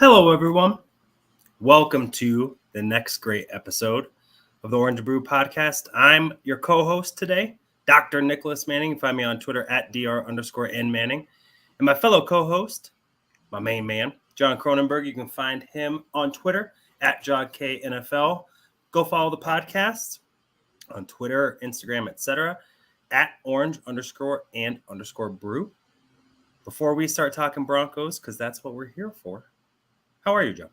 Hello, everyone. Welcome to the next great episode of the Orange and Brew Podcast. I'm your co-host today, Dr. Nicholas Manning. You can find me on Twitter at @dr_nmanning. And my fellow co-host, my main man, John Cronenberg. You can find him on Twitter at JohnKNFL. Go follow the podcast on Twitter, Instagram, etc. at @orange_and_brew. Before we start talking Broncos, because that's what we're here for. How are you, Joe?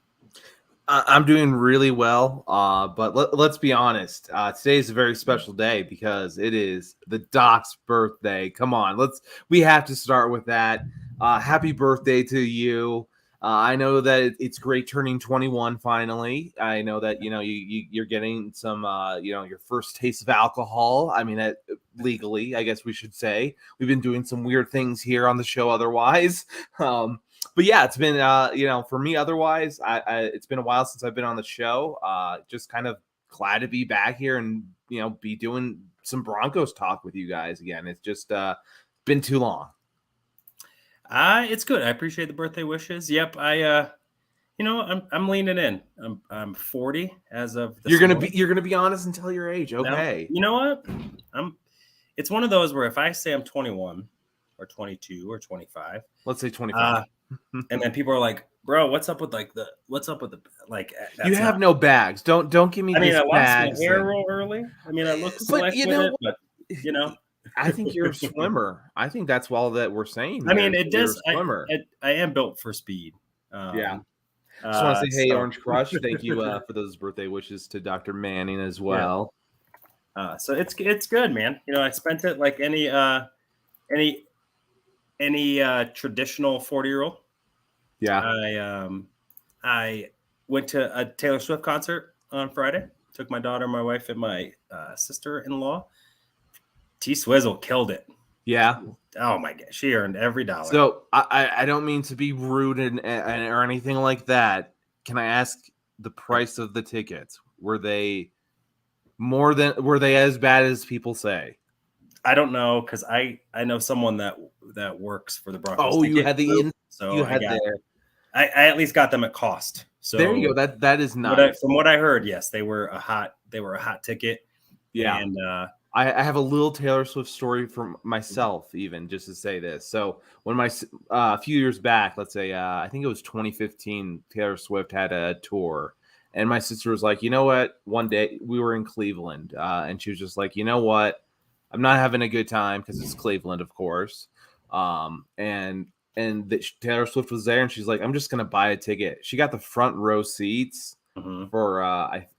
I'm doing really well, but let's be honest. Today is a very special day because it is the Doc's birthday. Come on, we have to start with that. Happy birthday to you. I know that it's great turning 21 finally. I know that you're getting some your first taste of alcohol. I mean, legally, I guess we should say. We've been doing some weird things here on the show otherwise. But yeah, it's been, for me otherwise, it's been a while since I've been on the show. Just kind of glad to be back here and, be doing some Broncos talk with you guys again. It's just been too long. It's good. I appreciate the birthday wishes. Yep. I'm leaning in. I'm 40 as of this You're going to be honest and tell your age. Okay. Now, you know what? It's one of those where if I say I'm 21 or 22 or 25, let's say 25. And then people are like, bro, what's up with the you have no bags. Don't give me this I lost bags my hair real early. I mean, I look slick with it, but I think you're a swimmer. I think that's all that we're saying. I mean, it does. I am built for speed. Yeah. Just want to say, hey, Orange Crush, thank you for those birthday wishes to Dr. Manning as well. Yeah. So it's good, man. I spent it like any traditional 40-year-old. Yeah. I went to a Taylor Swift concert on Friday. Took my daughter, my wife, and my sister-in-law. T-Swizzle killed it. Yeah. Oh my God, she earned every dollar. So I don't mean to be rude and or anything like that. Can I ask the price of the tickets? Were they as bad as people say? I don't know because I know someone that works for the Broncos. Oh, you had the I at least got them at cost. So there you go. That is nice. From what I heard, yes, they were a hot ticket. Yeah, and I have a little Taylor Swift story from myself, even just to say this. So when a few years back, let's say I think it was 2015, Taylor Swift had a tour, and my sister was like, you know what? One day we were in Cleveland, and she was just like, you know what? I'm not having a good time because it's Cleveland, of course. Taylor Swift was there, and she's like, I'm just gonna buy a ticket. She got the front row seats for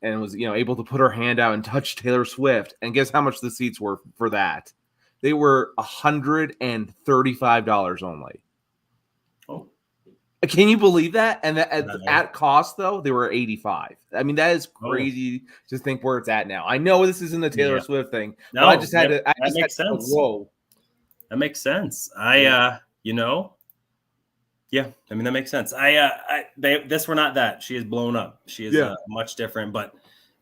and was able to put her hand out and touch Taylor Swift. And guess how much the seats were for that? They were $135 only. Oh, can you believe that? And at cost though, they were $85. I mean, that is crazy to think where it's at now. I know this isn't a Taylor Swift thing, but I just had to. That makes sense. Whoa, that makes sense. Yeah, I mean that makes sense. This were not that. She is blown up. She is much different. But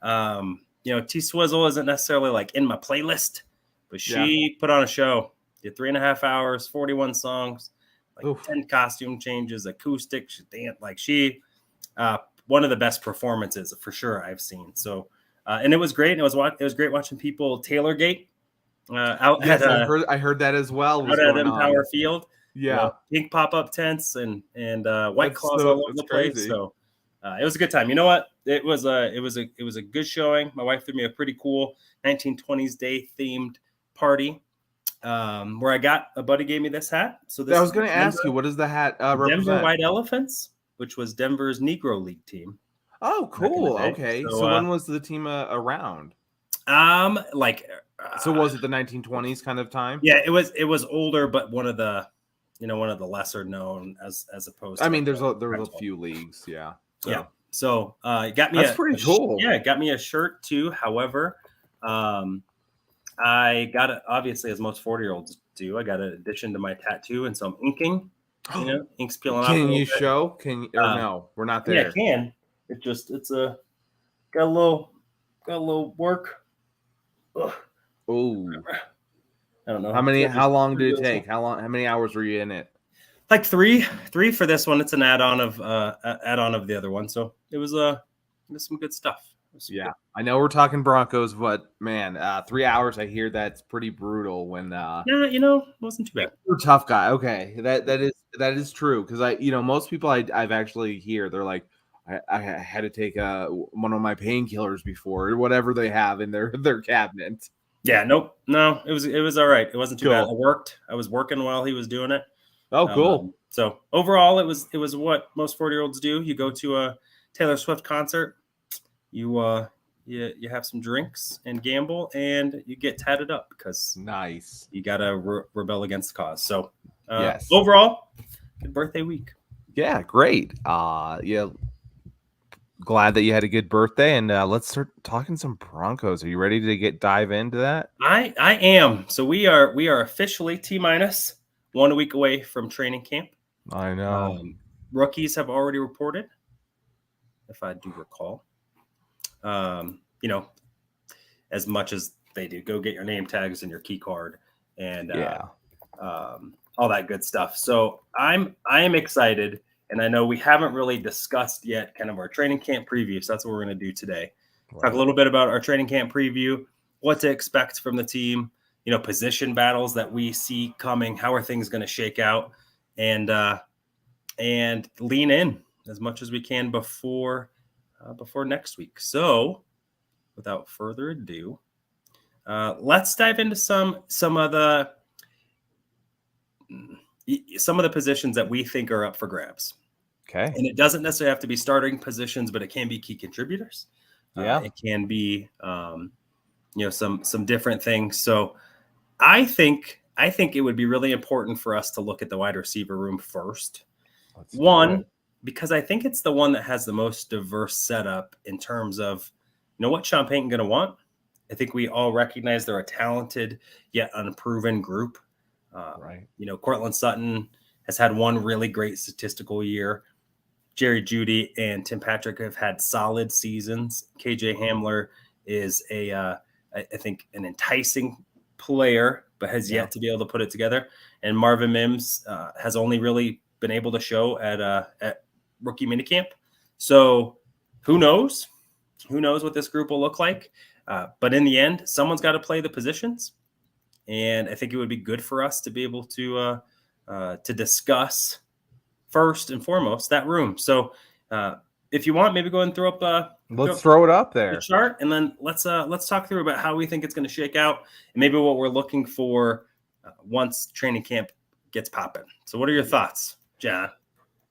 T Swizzle isn't necessarily like in my playlist, but she put on a show. Did 3.5 hours, 41 songs, like 10 costume changes, acoustic. She danced like one of the best performances for sure I've seen. So and it was great. And it was great watching people Tailorgate out. Yes, I heard that as well. Out at Empower Field. Yeah, pink pop-up tents and white claws all over the place. So it was a good time. You know what? It was a good showing. My wife threw me a pretty cool 1920s day themed party where a buddy gave me this hat. So I was going to ask you, what does the hat represent? Denver White Elephants, which was Denver's Negro League team. Oh, cool. Okay. So when was the team around? So was it the 1920s kind of time? Yeah, it was older, but one of the lesser known as opposed to. I mean, there was a few leagues, yeah. So. Yeah. So it got me. That's pretty cool. Yeah, it got me a shirt too. However, I got it obviously as most 40-year-olds do. I got an addition to my tattoo and some inking. Ink's peeling out. Can you show? No? We're not there. Yeah, I can. It's got a little work. Oh. I don't know. How long did it take? How many hours were you in it? Like three for this one. It's an add-on of the other one. So it was some good stuff. Yeah, I know we're talking Broncos, but man, 3 hours. I hear that's pretty brutal. When yeah, it wasn't too bad. You're a tough guy. Okay, that is true because most people I've actually hear they're like I had to take one of my painkillers before or whatever they have in their cabinet. Yeah, no, it was all right. It wasn't too bad. I was working while he was doing it. Oh, cool. So overall, it was what most 40-year-olds do. You go to a Taylor Swift concert, you have some drinks and gamble, and you get tatted up because nice. You gotta rebel against the cause. So yes, overall, good birthday week. Yeah, great. Yeah, glad that you had a good birthday, and let's start talking some Broncos. Are you ready to dive into that? I am. So we are officially T-minus 1 week away from training camp. I know. Rookies have already reported, if I do recall. As much as they do, go get your name tags and your key card and all that good stuff. So I am excited, and I know we haven't really discussed yet kind of our training camp preview. So that's what we're going to do today. Right. Talk a little bit about our training camp preview, what to expect from the team, position battles that we see coming, how are things going to shake out, and lean in as much as we can before next week. So without further ado, let's dive into some of the positions that we think are up for grabs. Okay. And it doesn't necessarily have to be starting positions, but it can be key contributors. Yeah. It can be, some different things. So I think it would be really important for us to look at the wide receiver room first. One, because I think it's the one that has the most diverse setup in terms of, what Sean Payton going to want. I think we all recognize they're a talented yet unproven group. Right. Cortland Sutton has had one really great statistical year. Jerry Jeudy and Tim Patrick have had solid seasons. KJ Hamler is I think an enticing player, but has yet to be able to put it together. And Marvin Mims has only really been able to show at rookie minicamp. So who knows? Who knows what this group will look like? But in the end, someone's got to play the positions. And I think it would be good for us to be able to discuss first and foremost that room. So if you want, maybe go ahead and throw up. Let's throw it up there. The chart, and then let's talk through about how we think it's going to shake out, and maybe what we're looking for once training camp gets popping. So, what are your thoughts, John?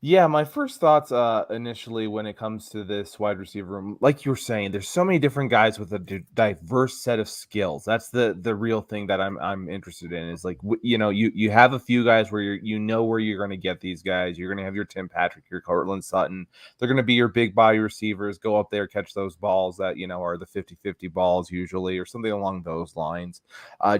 Yeah, my first thoughts initially when it comes to this wide receiver room, like you were saying, there's so many different guys with a diverse set of skills. That's the real thing that I'm interested in is like, you have a few guys where where you're going to get these guys. You're going to have your Tim Patrick, your Cortland Sutton. They're going to be your big body receivers. Go up there, catch those balls that, are the 50-50 balls usually or something along those lines.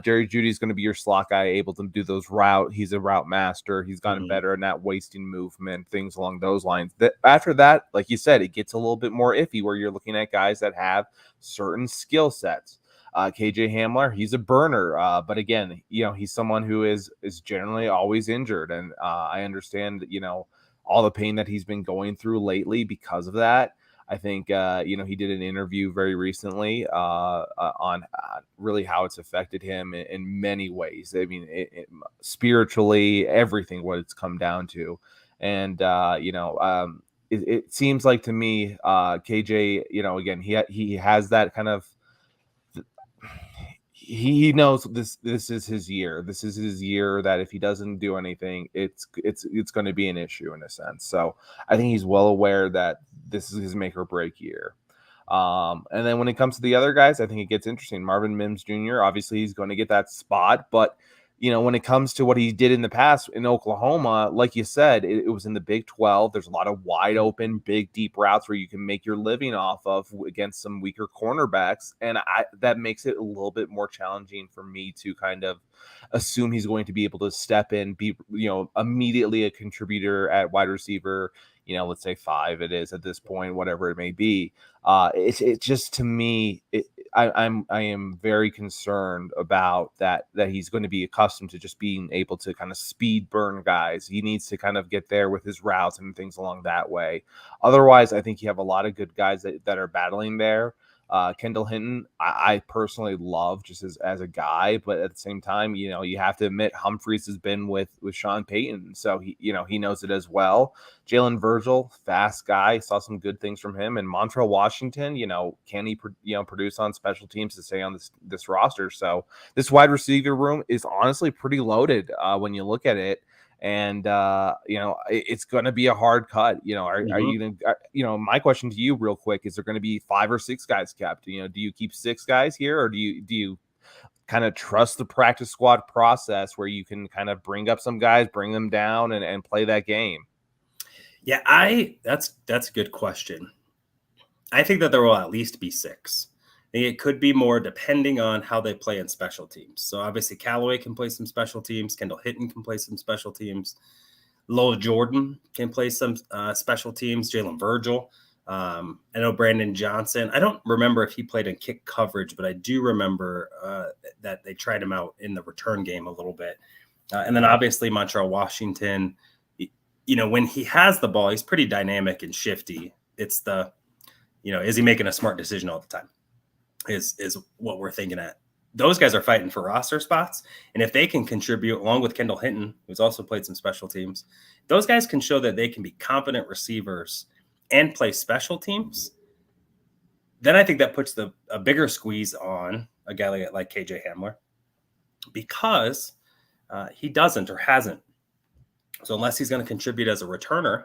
Jerry Jeudy is going to be your slot guy, able to do those He's a route master. He's gotten better at not wasting movement, things along those lines. After that, like you said, it gets a little bit more iffy where you're looking at guys that have certain skill sets. KJ Hamler, he's a burner, but again, he's someone who is generally always injured, and I understand all the pain that he's been going through lately because of that. I think he did an interview very recently on really how it's affected him in many ways. I mean, spiritually, everything what it's come down to. And it seems like to me, KJ, again, he has that kind of. He knows this is his year. This is his year that if he doesn't do anything, it's going to be an issue in a sense. So I think he's well aware that this is his make or break year. And then when it comes to the other guys, I think it gets interesting. Marvin Mims Jr., obviously he's going to get that spot, but when it comes to what he did in the past in Oklahoma, like you said, it was in the Big 12. There's a lot of wide open, big, deep routes where you can make your living off of against some weaker cornerbacks. And that makes it a little bit more challenging for me to kind of assume he's going to be able to step in, be, immediately a contributor at wide receiver, let's say 5 it is at this point, whatever it may be. It's just, to me, I am very concerned about that he's going to be accustomed to just being able to kind of speed burn guys. He needs to kind of get there with his routes and things along that way. Otherwise, I think you have a lot of good guys that are battling there. Kendall Hinton, I personally love just as a guy, but at the same time, you have to admit Humphreys has been with Sean Payton, so he knows it as well. Jalen Virgil, fast guy, saw some good things from him. And Montrell Washington, can he produce on special teams to stay on this roster? So this wide receiver room is honestly pretty loaded when you look at it. And it's going to be a hard cut. Are you going to, my question to you real quick, is there going to be 5 or 6 guys kept? Do you keep 6 guys here, or do you kind of trust the practice squad process where you can kind of bring up some guys, bring them down, and play that game? Yeah, that's a good question. I think that there will at least be 6. It could be more depending on how they play in special teams. So obviously Callaway can play some special teams. Kendall Hinton can play some special teams. Lowell Jordan can play some special teams. Jalen Virgil. I know Brandon Johnson. I don't remember if he played in kick coverage, but I do remember that they tried him out in the return game a little bit. And then obviously Montrell Washington, when he has the ball, he's pretty dynamic and shifty. It's the, is he making a smart decision all the time? Is what we're thinking at. Those guys are fighting for roster spots. And if they can contribute, along with Kendall Hinton, who's also played some special teams, those guys can show that they can be competent receivers and play special teams. Then I think that puts a bigger squeeze on a guy like KJ Hamler, because he doesn't or hasn't. So unless he's going to contribute as a returner,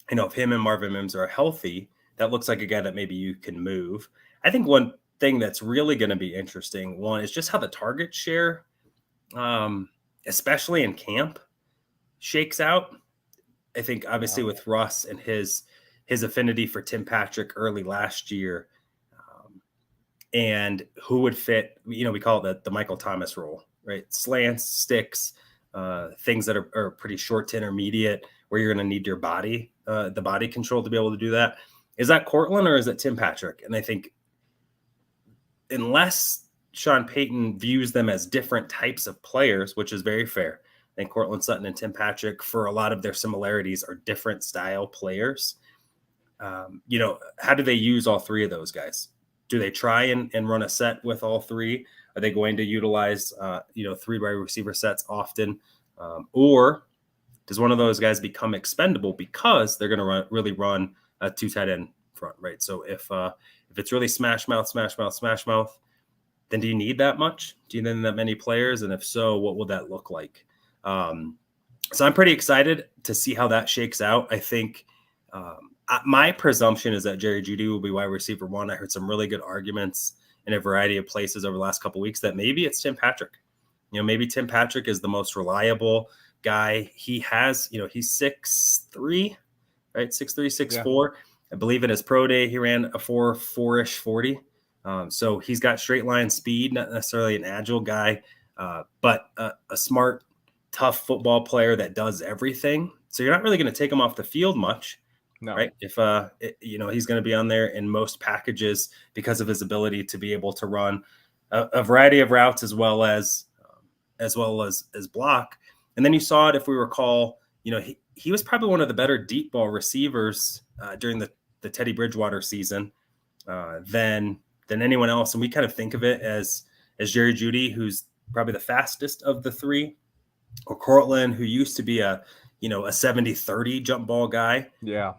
if him and Marvin Mims are healthy, that looks like a guy that maybe you can move. I think one thing that's really going to be interesting, one, is just how the target share, especially in camp, shakes out. I think obviously with Russ and his affinity for Tim Patrick early last year, and who would fit, we call it the Michael Thomas role, right? Slants, sticks, things that are pretty short to intermediate, where you're going to need your body, the body control to be able to do that. Is that Cortland or is it Tim Patrick? And I think unless Sean Payton views them as different types of players, which is very fair, I think Cortland Sutton and Tim Patrick, for a lot of their similarities, are different style players. How do they use all 3 of those guys? Do they try and run a set with all 3? Are they going to utilize, 3 wide receiver sets often? Or does one of those guys become expendable because they're going to really run a 2 tight end front, right? So if it's really smash mouth, then do you need that much? Do you need that many players? And if so, what will that look like? So I'm pretty excited to see how that shakes out. I think my presumption is that Jerry Jeudy will be wide receiver 1. I heard some really good arguments in a variety of places over the last couple of weeks that maybe it's Tim Patrick. Maybe Tim Patrick is the most reliable guy. He has, he's 6'3", right? 6'3", 6'4". Yeah. I believe in his pro day, he ran a 4.4-ish 40. So he's got straight line speed, not necessarily an agile guy, but a smart, tough football player that does everything. So you're not really going to take him off the field much, right? If, he's going to be on there in most packages because of his ability to be able to run a variety of routes as well as block. And then you saw it, if we recall, he was probably one of the better deep ball receivers during the Teddy Bridgewater season than anyone else. And we kind of think of it as Jerry Jeudy, who's probably the fastest of the 3, or Cortland, who used to be a 70-30 jump ball guy. Yeah.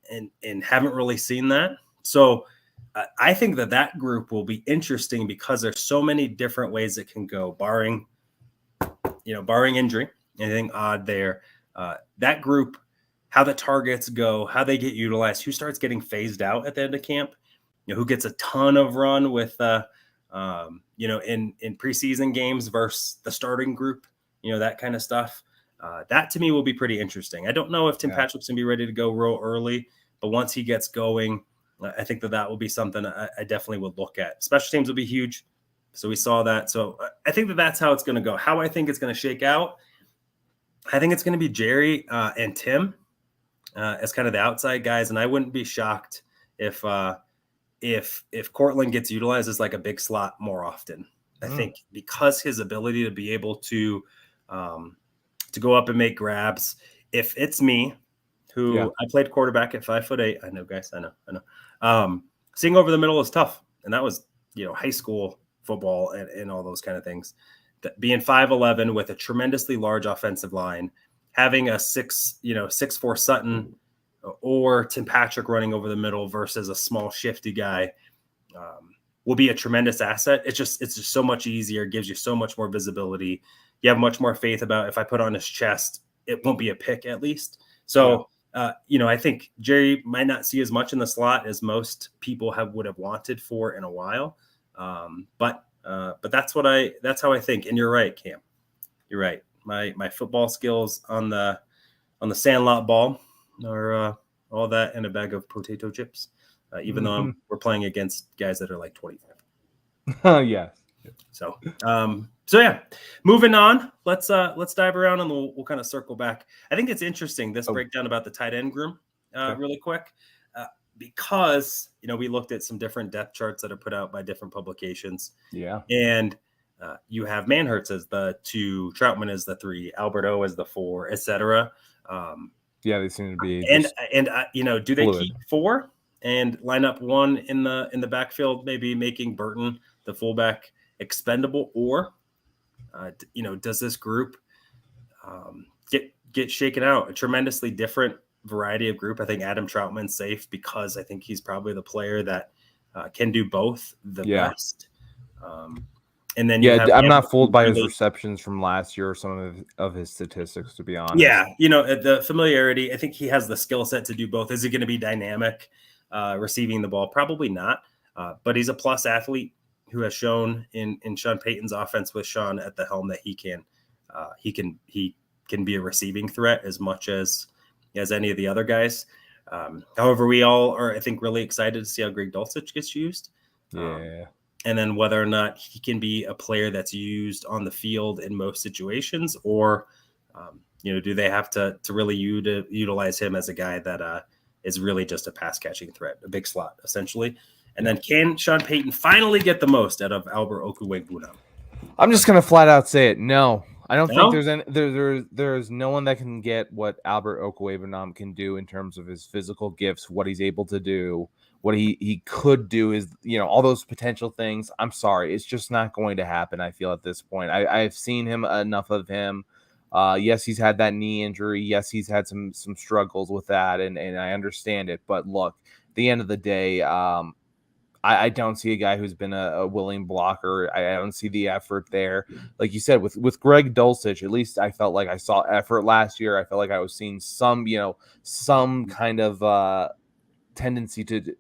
And haven't really seen that. So I think that group will be interesting because there's so many different ways it can go, barring injury, anything odd there. That group, how the targets go, how they get utilized, who starts getting phased out at the end of camp, who gets a ton of run with, in preseason games versus the starting group, that kind of stuff. That to me will be pretty interesting. I don't know if Tim Patrick's going to be ready to go real early, but once he gets going, I think that will be something I definitely would look at. Special teams will be huge. So we saw that. So I think that's how it's going to go. How I think it's going to shake out, I think it's going to be Jerry and Tim as kind of the outside guys, and I wouldn't be shocked if Cortland gets utilized as like a big slot more often. I think because his ability to be able to go up and make grabs. If it's me, who I played quarterback at 5'8", I know, guys, I know. Seeing over the middle is tough, and that was high school football and all those kind of things. Being 5'11" with a tremendously large offensive line, having a 6'4" Sutton or Tim Patrick running over the middle versus a small shifty guy will be a tremendous asset. It's just so much easier, gives you so much more visibility. You have much more faith about if I put on his chest, it won't be a pick at least. So, I think Jerry might not see as much in the slot as most people would have wanted for in a while. But that's how I think. And you're right, Cam. You're right. My football skills on the sandlot ball are all that and a bag of potato chips. Even though we're playing against guys that are like 25. Yes. So yeah, moving on. Let's dive around and we'll kind of circle back. I think it's interesting, this breakdown about the tight end groom really quick, because we looked at some different depth charts that are put out by different publications. Yeah, and you have Manhurts as the 2, Troutman as the 3, Alberto as the 4, etc. They seem to be. Do they keep 4 and line up 1 in the backfield, maybe making Burton the fullback expendable, or does this group get shaken out? A tremendously different variety of group. I think Adam Troutman's safe because I think he's probably the player that can do both the best. And then I'm not fooled by his receptions from last year or some of his statistics, to be honest. Yeah, the familiarity. I think he has the skill set to do both. Is he going to be dynamic receiving the ball? Probably not. But he's a plus athlete who has shown in Sean Payton's offense with Sean at the helm that he can be a receiving threat as much as any of the other guys. However, we all are, I think, really excited to see how Greg Dulcich gets used. And then whether or not he can be a player that's used on the field in most situations, or do they have to really utilize him as a guy that is really just a pass catching threat, a big slot essentially. And then can Sean Payton finally get the most out of Albert Okwuegbunam? I'm just gonna flat out say it. No, I don't think there's no one that can get what Albert Okwuegbunam can do in terms of his physical gifts, what he's able to do, what he could do is, all those potential things. I'm sorry, it's just not going to happen. I feel at this point, I've seen enough of him. Yes, he's had that knee injury. Yes, he's had some struggles with that, and I understand it. But look, at the end of the day, I don't see a guy who's been a willing blocker. I don't see the effort there. Like you said, with Greg Dulcich, at least I felt like I saw effort last year. I felt like I was seeing some kind of tendency to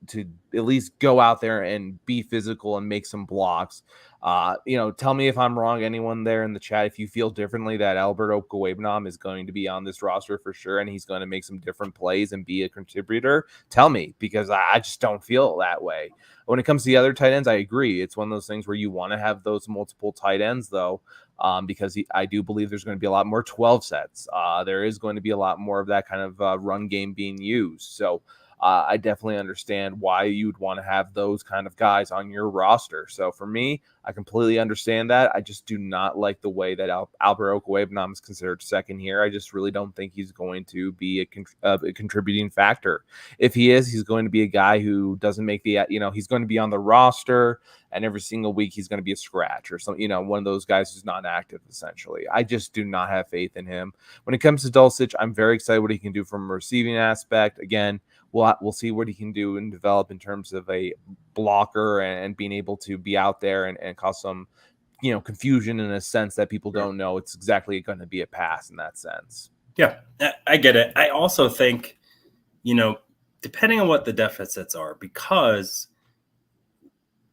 at least go out there and be physical and make some blocks. Tell me if I'm wrong, anyone there in the chat, if you feel differently that Albert Okwuegbunam is going to be on this roster for sure and he's going to make some different plays and be a contributor, tell me, because I just don't feel that way. When it comes to the other tight ends, I agree. It's one of those things where you want to have those multiple tight ends, though, because I do believe there's going to be a lot more 12 sets. There is going to be a lot more of that kind of run game being used. So I definitely understand why you'd want to have those kind of guys on your roster. So for me, I completely understand that. I just do not like the way that Albert Okwuegbunam is considered second here. I just really don't think he's going to be a contributing factor. If he is, he's going to be a guy who doesn't make the, he's going to be on the roster and every single week he's going to be a scratch or something, one of those guys who's not active, essentially. I just do not have faith in him. When it comes to Dulcich, I'm very excited what he can do from a receiving aspect. Again, we'll see what he can do and develop in terms of a blocker and being able to be out there and cause some, confusion in a sense that people don't know it's exactly going to be a pass in that sense. Yeah, I get it. I also think, depending on what the deficits are, because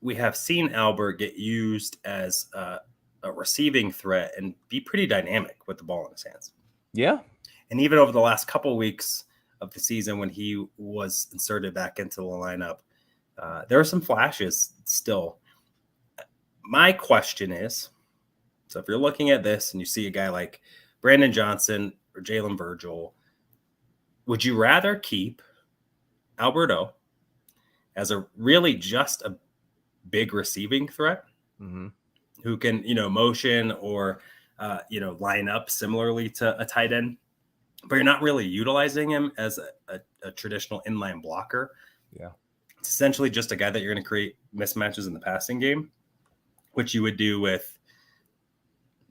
we have seen Albert get used as a receiving threat and be pretty dynamic with the ball in his hands. Yeah. And even over the last couple of weeks of the season when he was inserted back into the lineup, there are some flashes still. My question is, so if you're looking at this and you see a guy like Brandon Johnson or Jalen Virgil, would you rather keep Alberto as a really just a big receiving threat who can, motion or, line up similarly to a tight end, but you're not really utilizing him as a traditional inline blocker? Yeah. It's essentially just a guy that you're going to create mismatches in the passing game, which you would do with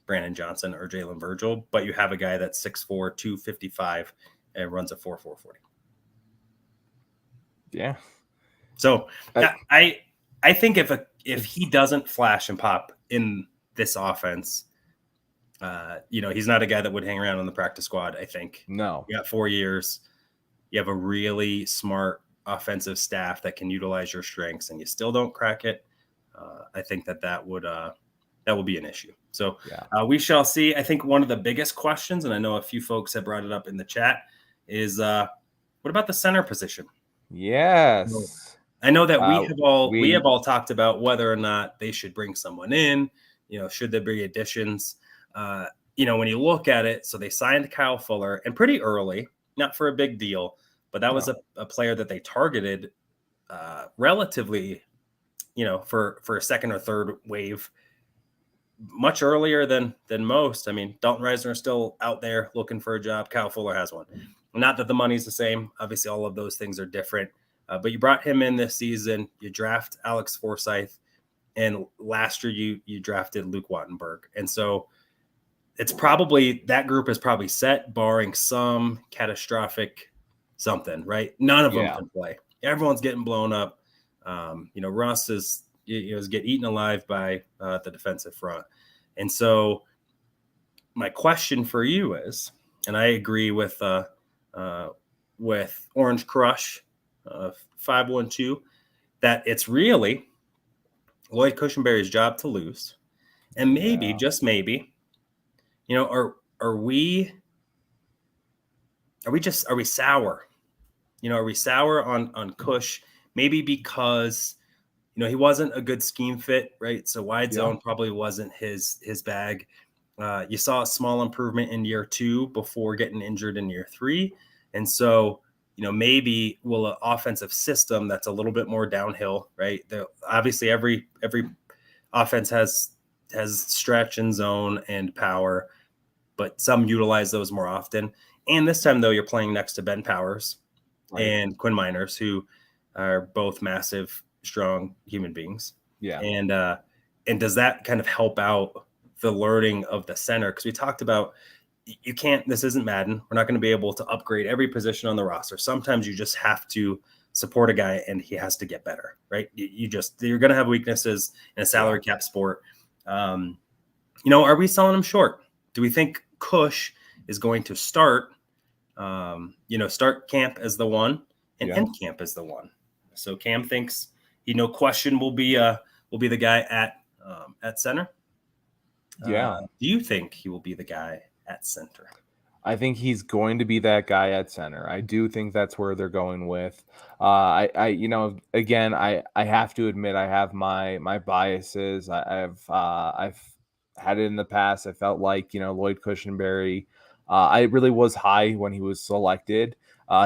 Brandon Johnson or Jalen Virgil, but you have a guy that's 6'4", 255, and runs a 4.40. Yeah. So I think if he doesn't flash and pop in this offense, he's not a guy that would hang around on the practice squad. I think no. You got 4 years. You have a really smart offensive staff that can utilize your strengths, and you still don't crack it. I think that will be an issue. So we shall see. I think one of the biggest questions, and I know a few folks have brought it up in the chat, is what about the center position? Yes. I know that we have all talked about whether or not they should bring someone in, should there be additions? When you look at it, so they signed Kyle Fuller, and pretty early, not for a big deal, but that was a player that they targeted relatively, for a second or third wave, much earlier than most. I mean, Dalton Reisner is still out there looking for a job. Kyle Fuller has one. Not that the money's the same. Obviously, all of those things are different. But you brought him in this season. You draft Alex Forsyth, and last year you drafted Luke Wattenberg. And so it's probably that group is probably set, barring some catastrophic something, right? None of them can play. Everyone's getting blown up. Russ is get eaten alive by the defensive front. And so my question for you is, and I agree with Orange Crush 512, that it's really Lloyd Cushenberry's job to lose. And maybe, just maybe, are we sour? Are we sour on Cush? Maybe because he wasn't a good scheme fit, right? So wide zone probably wasn't his bag. You saw a small improvement in year 2 before getting injured in year 3. And so, maybe will an offensive system that's a little bit more downhill, right? Obviously every offense has stretch and zone and power, but some utilize those more often. And this time, though, you're playing next to Ben Powers and Quinn Miners, who are both massive, strong human beings. Yeah. And does that kind of help out the learning of the center? Because we talked about this isn't Madden. We're not going to be able to upgrade every position on the roster. Sometimes you just have to support a guy and he has to get better, right? You're going to have weaknesses in a salary cap sport. Are we selling him short? Do we think Cush is going to start camp as the one and end camp as the one? So Cam thinks no question will be the guy at center. Do you think he will be the guy at center? I think he's going to be that guy at center. I do think that's where they're going with. I have to admit I have my biases. I've had it in the past. I felt like Lloyd Cushenberry. I really was high when he was selected.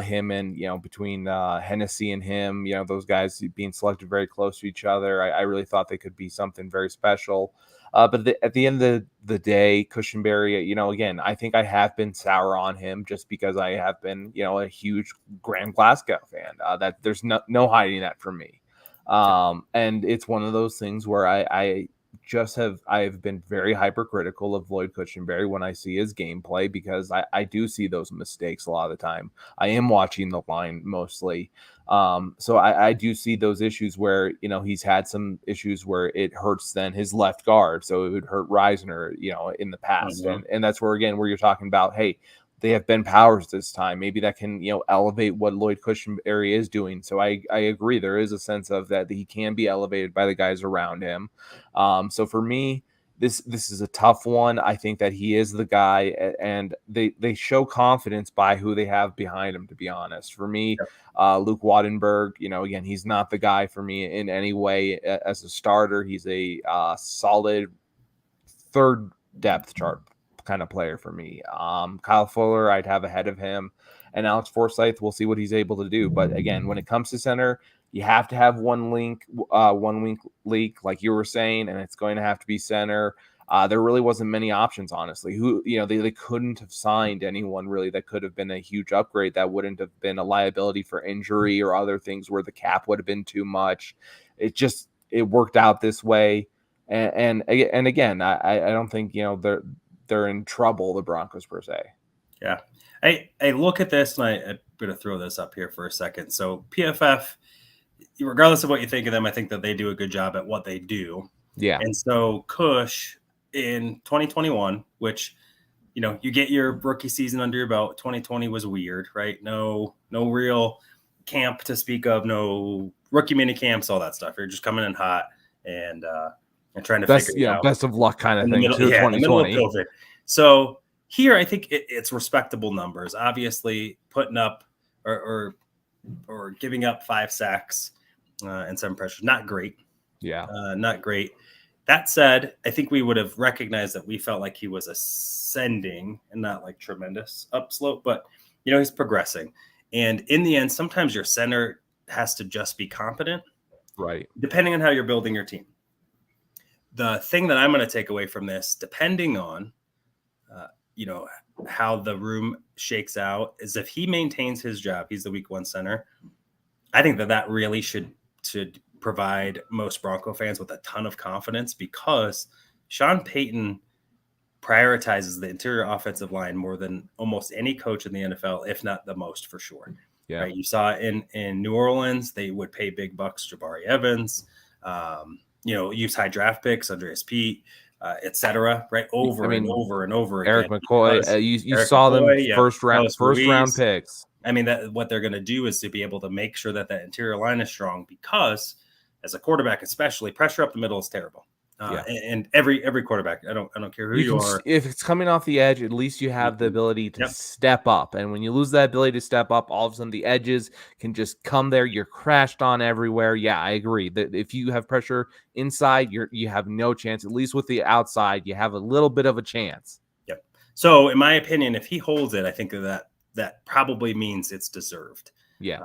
Him and between Hennessy and him, those guys being selected very close to each other. I really thought they could be something very special. But at the end of the day, Cushenberry, again, I think I have been sour on him just because I have been, a huge Graham Glasgow fan. That there's no hiding that from me. And it's one of those things where I've been very hypercritical of Lloyd Cushenberry when I see his gameplay, because I do see those mistakes a lot of the time. I am watching the line mostly. So I do see those issues where, he's had some issues where it hurts then his left guard. So it would hurt Reisner, in the past. Mm-hmm. And that's where you're talking about, hey, they have Ben Powers this time. Maybe that can, elevate what Lloyd Cushenberry is doing. So I agree. There is a sense of that he can be elevated by the guys around him. So for me, this is a tough one. I think that he is the guy, and they show confidence by who they have behind him, to be honest. For me, Luke Wattenberg, again, he's not the guy for me in any way as a starter. He's a solid third depth chart kind of player for me. Kyle Fuller, I'd have ahead of him. and Alex Forsyth, we'll see what he's able to do. But again, when it comes to center, you have to have one weak leak, like you were saying, and it's going to have to be center. There really wasn't many options, honestly. They couldn't have signed anyone really that could have been a huge upgrade that wouldn't have been a liability for injury or other things where the cap would have been too much. It worked out this way. And again, I don't think, they're in trouble, the Broncos, per se. Yeah. I look at this, and I'm going to throw this up here for a second. So PFF, regardless of what you think of them, I think that they do a good job at what they do. Yeah. And so Cush in 2021, which, you get your rookie season under your belt. 2020 was weird, right? No real camp to speak of, no rookie mini camps, all that stuff. You're just coming in hot and trying to figure it out. Best of luck kind of thing too. 2020. In the middle of COVID. So here, I think it's respectable numbers. Obviously, putting up or giving up 5 sacks and 7 pressures, not great. Yeah, not great. That said, I think we would have recognized that we felt like he was ascending and not like tremendous upslope, but he's progressing. And in the end, sometimes your center has to just be competent, right? Depending on how you're building your team. The thing that I'm going to take away from this, depending on, how the room shakes out, is if he maintains his job, he's the week 1 center. I think that really should provide most Bronco fans with a ton of confidence, because Sean Payton prioritizes the interior offensive line more than almost any coach in the NFL, if not the most, for sure. Yeah. Right? You saw in New Orleans, they would pay big bucks, Jabari Evans, use high draft picks, Andreas Pete, et cetera, right? Over and over again. Eric McCoy, you saw them first round picks. I mean, that what they're going to do is to be able to make sure that interior line is strong, because as a quarterback, especially, pressure up the middle is terrible. And every quarterback, I don't care who you are. If it's coming off the edge, at least you have the ability to step up. And when you lose that ability to step up, all of a sudden the edges can just come there. You're crashed on everywhere. Yeah, I agree that if you have pressure inside, you have no chance. At least with the outside, you have a little bit of a chance. Yep. So in my opinion, if he holds it, I think that probably means it's deserved. Yeah.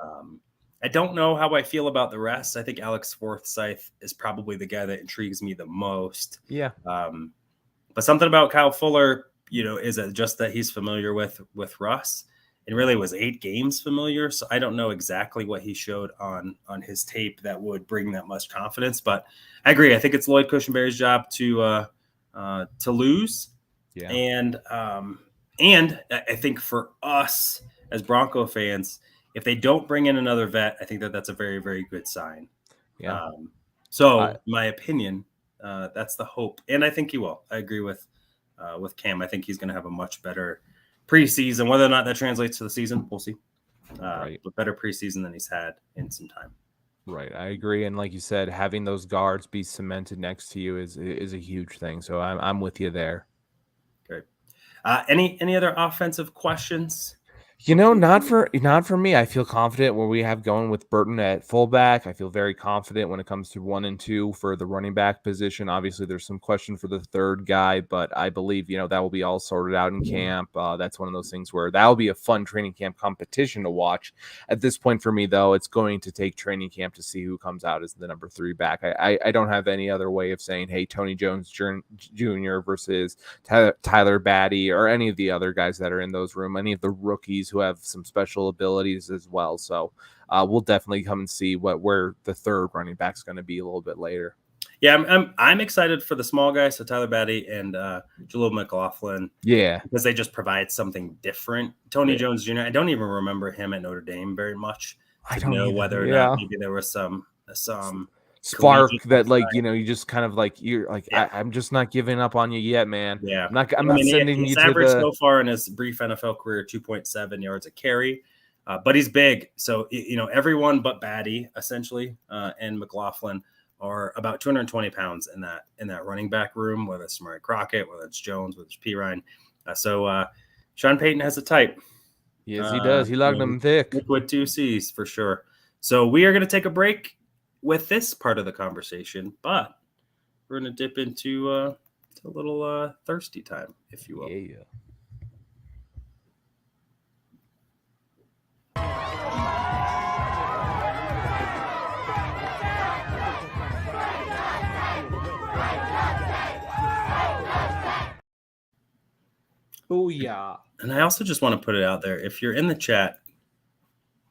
I don't know how I feel about the rest. I think Alex Forsyth is probably the guy that intrigues me the most. Yeah. But something about Kyle Fuller, is it just that he's familiar with Russ? It really was 8 games familiar. So I don't know exactly what he showed on his tape that would bring that much confidence. But I agree. I think it's Lloyd Cushenberry's job to lose. Yeah. And I think for us as Bronco fans, if they don't bring in another vet, I think that's a very, very good sign. Yeah. My opinion, that's the hope, and I think he will. I agree with Cam. I think he's going to have a much better preseason. Whether or not that translates to the season, we'll see. Right. But better preseason than he's had in some time. Right, I agree, and like you said, having those guards be cemented next to you is a huge thing. So I'm with you there. Great. Any other offensive questions? Not for me. I feel confident where we have going with Burton at fullback. I feel very confident when it comes to 1 and 2 for the running back position. Obviously, there's some question for the third guy, but I believe, that will be all sorted out in camp. That's one of those things where that will be a fun training camp competition to watch. At this point for me, though, it's going to take training camp to see who comes out as the number 3 back. I don't have any other way of saying, hey, Tony Jones Jr. versus Tyler Batty or any of the other guys that are in those room, any of the rookies who have some special abilities as well. So we'll definitely come and see where the third running back's going to be a little bit later. Yeah, I'm excited for the small guys, so Tyler Batty and Jaleel McLaughlin. Yeah, because they just provide something different. Tony Jones Jr., I don't even remember him at Notre Dame very much. I don't know whether or not maybe there was some spark that you just kind of you're like, I'm just not giving up on you yet, man. Yeah, I'm not sending you to average so far in his brief NFL career 2.7 yards a carry, but he's big. So everyone but Batty essentially and McLaughlin are about 220 pounds in that running back room, whether it's Murray Crockett, whether it's Jones, whether it's Pirine. So Sean Payton has a type. Yes, he does. He logged them thick with 2 C's for sure. So we are going to take a break with this part of the conversation, but we're going to dip into a little thirsty time, if you will. Yeah. yeah. And I also just want to put it out there. If you're in the chat,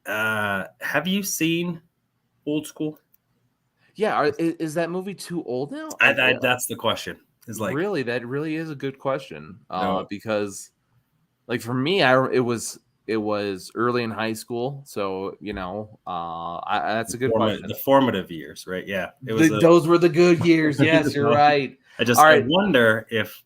have you seen Old School? Yeah. Is that movie too old now? That's the question. Is like really, that really is a good question. No. Because like for me, it was early in high school. So, that's a good question. The formative years, right? Yeah. Those were the good years. Yes, you're right. I wonder if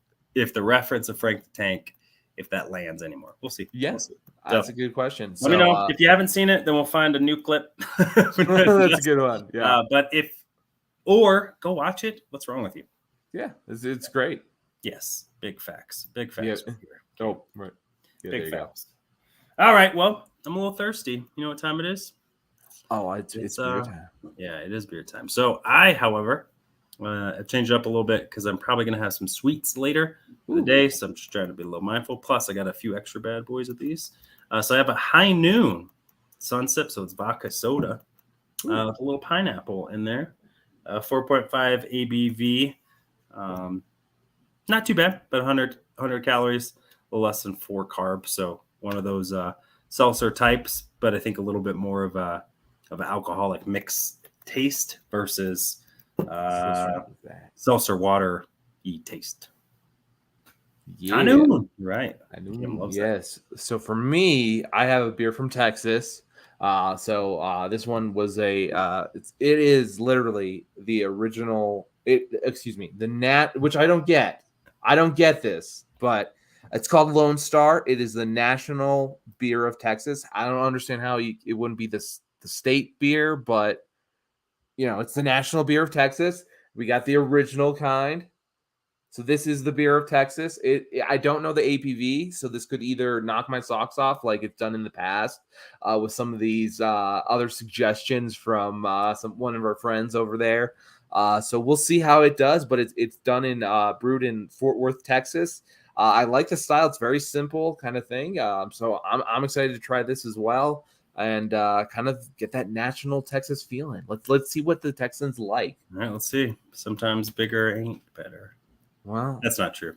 the reference of Frank the Tank, if that lands anymore. We'll see. Yeah. We'll see. That's a good question. Let me know. If you haven't seen it, then we'll find a new clip. That's a good one. Yeah. Or go watch it. What's wrong with you? Yeah, it's great. Yes. Big facts. Big facts. Yeah. Oh, right. Yeah, big facts. All right. Well, I'm a little thirsty. You know what time it is? Oh, it's beer time. Yeah, it is beer time. So I, however, I've changed it up a little bit because I'm probably going to have some sweets later in the day. So I'm just trying to be a little mindful. Plus, I got a few extra bad boys of these. So I have a High Noon Sunsip. So it's vodka soda with a little pineapple in there. 4.5 ABV. Not too bad, but 100 calories, a little less than 4 carbs. So one of those seltzer types, but I think a little bit more of an alcoholic mix taste versus seltzer water-y taste. Yeah. I knew. Right. I knew. Yes. So for me, I have a beer from Texas. This one was it is literally the original, the Nat, which I don't get. I don't get this, but it's called Lone Star. It is the national beer of Texas. I don't understand how it wouldn't be the state beer, but it's the national beer of Texas. We got the original kind. So this is the beer of Texas. I don't know the ABV, so this could either knock my socks off like it's done in the past with some of these other suggestions from one of our friends over there. So we'll see how it does, but it's done brewed in Fort Worth, Texas. I like the style; it's very simple kind of thing. So I'm excited to try this as well and kind of get that national Texas feeling. Let's see what the Texans like. All right, let's see. Sometimes bigger ain't better. Well, that's not true.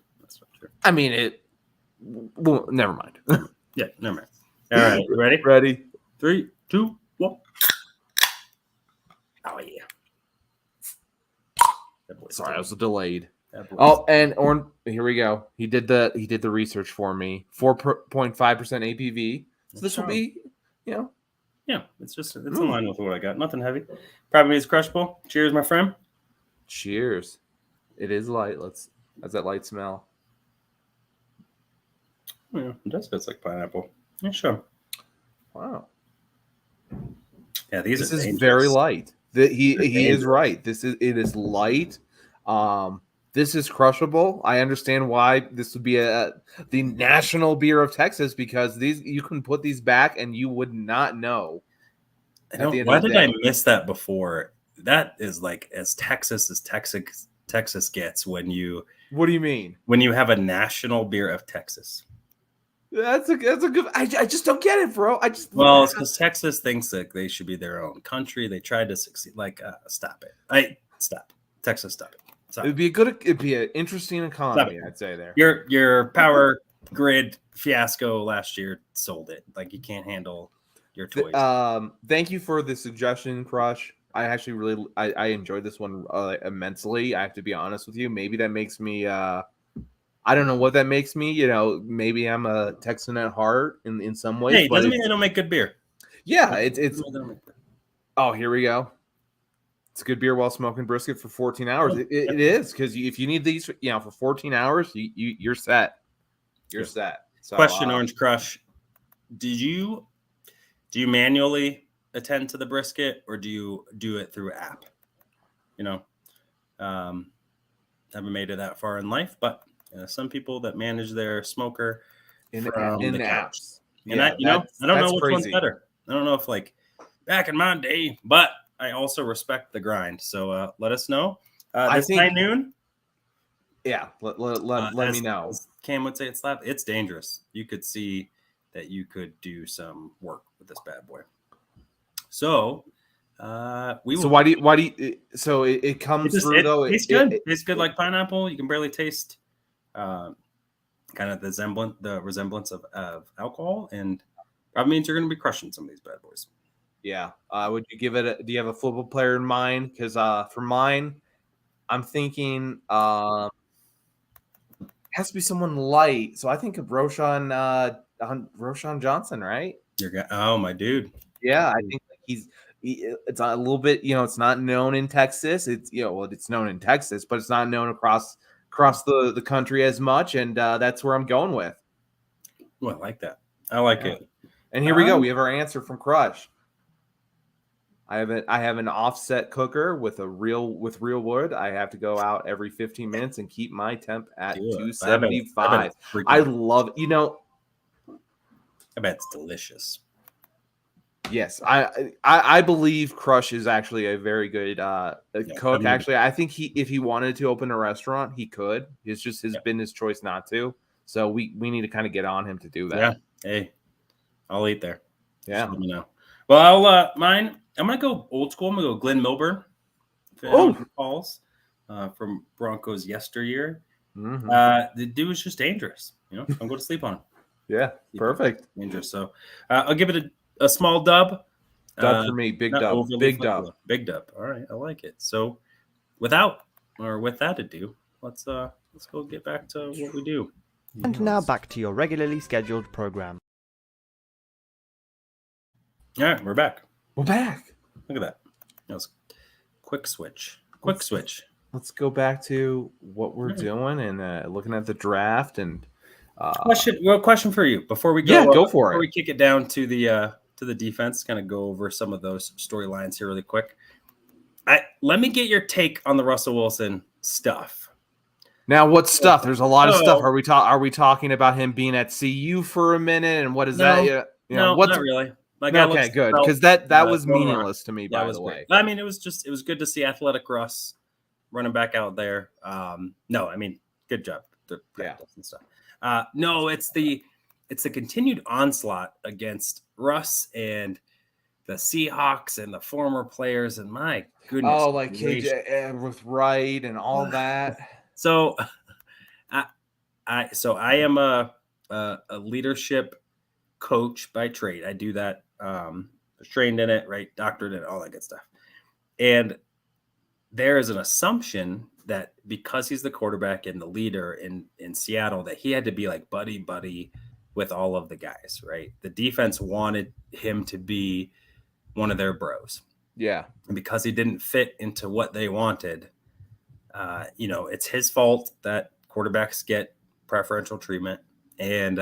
I mean, well, never mind. Yeah, never mind. All right, you ready? Ready. 3, 2, 1. Oh yeah. Sorry, I was delayed. Oh, and here we go. He did the research for me. 4.5% ABV. So this will be, Yeah, it's in line with what I got. Nothing heavy. Probably is crushable. Cheers, my friend. Cheers. It is light. How's that light smell? Yeah, it does taste like pineapple. Yeah, sure. Wow. Yeah, this is very light. He is right. It is light. This is crushable. I understand why this would be the national beer of Texas because you can put these back and you would not know. Why did I miss that before? That is like as Texas gets when you. What do you mean? When you have a national beer of Texas. That's a good. I just don't get it, bro. It's because Texas thinks that they should be their own country. They tried to succeed. Stop it. Stop. Texas, stop it. Stop. It'd be an interesting economy. I'd say there. Your power grid fiasco last year sold it. Like you can't handle your toys. Thank you for the suggestion, Crush. I actually I enjoyed this one immensely. I have to be honest with you. Maybe that makes me. I don't know what that makes me. Maybe I'm a Texan at heart in some ways. Hey, it doesn't mean they don't make good beer. Yeah, it's. Oh, here we go. It's good beer while smoking brisket for 14 hours. It is because if you need these, for 14 hours, you're set. You're set. So, question, Orange Crush: Do you manually attend to the brisket, or do you do it through app? Haven't made it that far in life, but some people that manage their smoker in the apps. And I don't know which one's better. I don't know if back in my day, but I also respect the grind. So let us know. I think High Noon. Yeah, let me know. Cam would say it's dangerous. You could see that you could do some work with this bad boy. So why do you so it comes through though? It's good. It's good like pineapple. You can barely taste kind of the resemblance of alcohol, and probably means you're going to be crushing some of these bad boys. Yeah. Would you give it? Do you have a football player in mind? Because for mine, I'm thinking it has to be someone light. So I think of Roshan Johnson, right? Oh, my dude. Yeah, I think it's a little bit, it's not known in Texas. It's, it's known in Texas, but it's not known across the country as much. And that's where I'm going with. Well, I like that. I like it. And here we go. We have our answer from Crush. I have an offset cooker with real wood. I have to go out every 15 minutes and keep my temp at 275. I love it. I bet it's delicious. Yes, I believe Crush is actually a very good cook. Actually, I think if he wanted to open a restaurant, he could. It's just been his choice not to. So we need to kind of get on him to do that. Yeah. Hey, I'll eat there. Yeah. Just let me know. Well, I'm gonna go old school. I'm gonna go Glenn Milburn. Calls from Broncos yesteryear. Mm-hmm. The dude was just dangerous. Don't go to sleep on him. Yeah, perfect. Dangerous. So I'll give it a small dub. Dub for me. Big dub. Big dub. Big dub. All right, I like it. So with that ado, let's go get back to what we do. And now back to your regularly scheduled program. All right, we're back. We're back. Look at that. That was quick switch. Let's go back to what we're doing and looking at the draft and question for you before we go. Yeah, go for it. Before we kick it down to the defense, kind of go over some of those storylines here really quick. Let me get your take on the Russell Wilson stuff. Now, what stuff? There's a lot of stuff. Are we talking about him being at CU for a minute? And what is that? No, not really. Okay, good, because that was meaningless to me. By the way, I mean, it was good to see athletic Russ running back out there. No, I mean, good job. The practice and stuff. No, it's the continued onslaught against Russ and the Seahawks and the former players. And my goodness, like KJ with Wright and all that. So, I am a leadership coach by trade. I do that. Was trained in it, right? Doctorate in it, all that good stuff. And there is an assumption that because he's the quarterback and the leader in Seattle, that he had to be like buddy with all of the guys, right? The defense wanted him to be one of their bros. Yeah. And because he didn't fit into what they wanted, it's his fault that quarterbacks get preferential treatment. And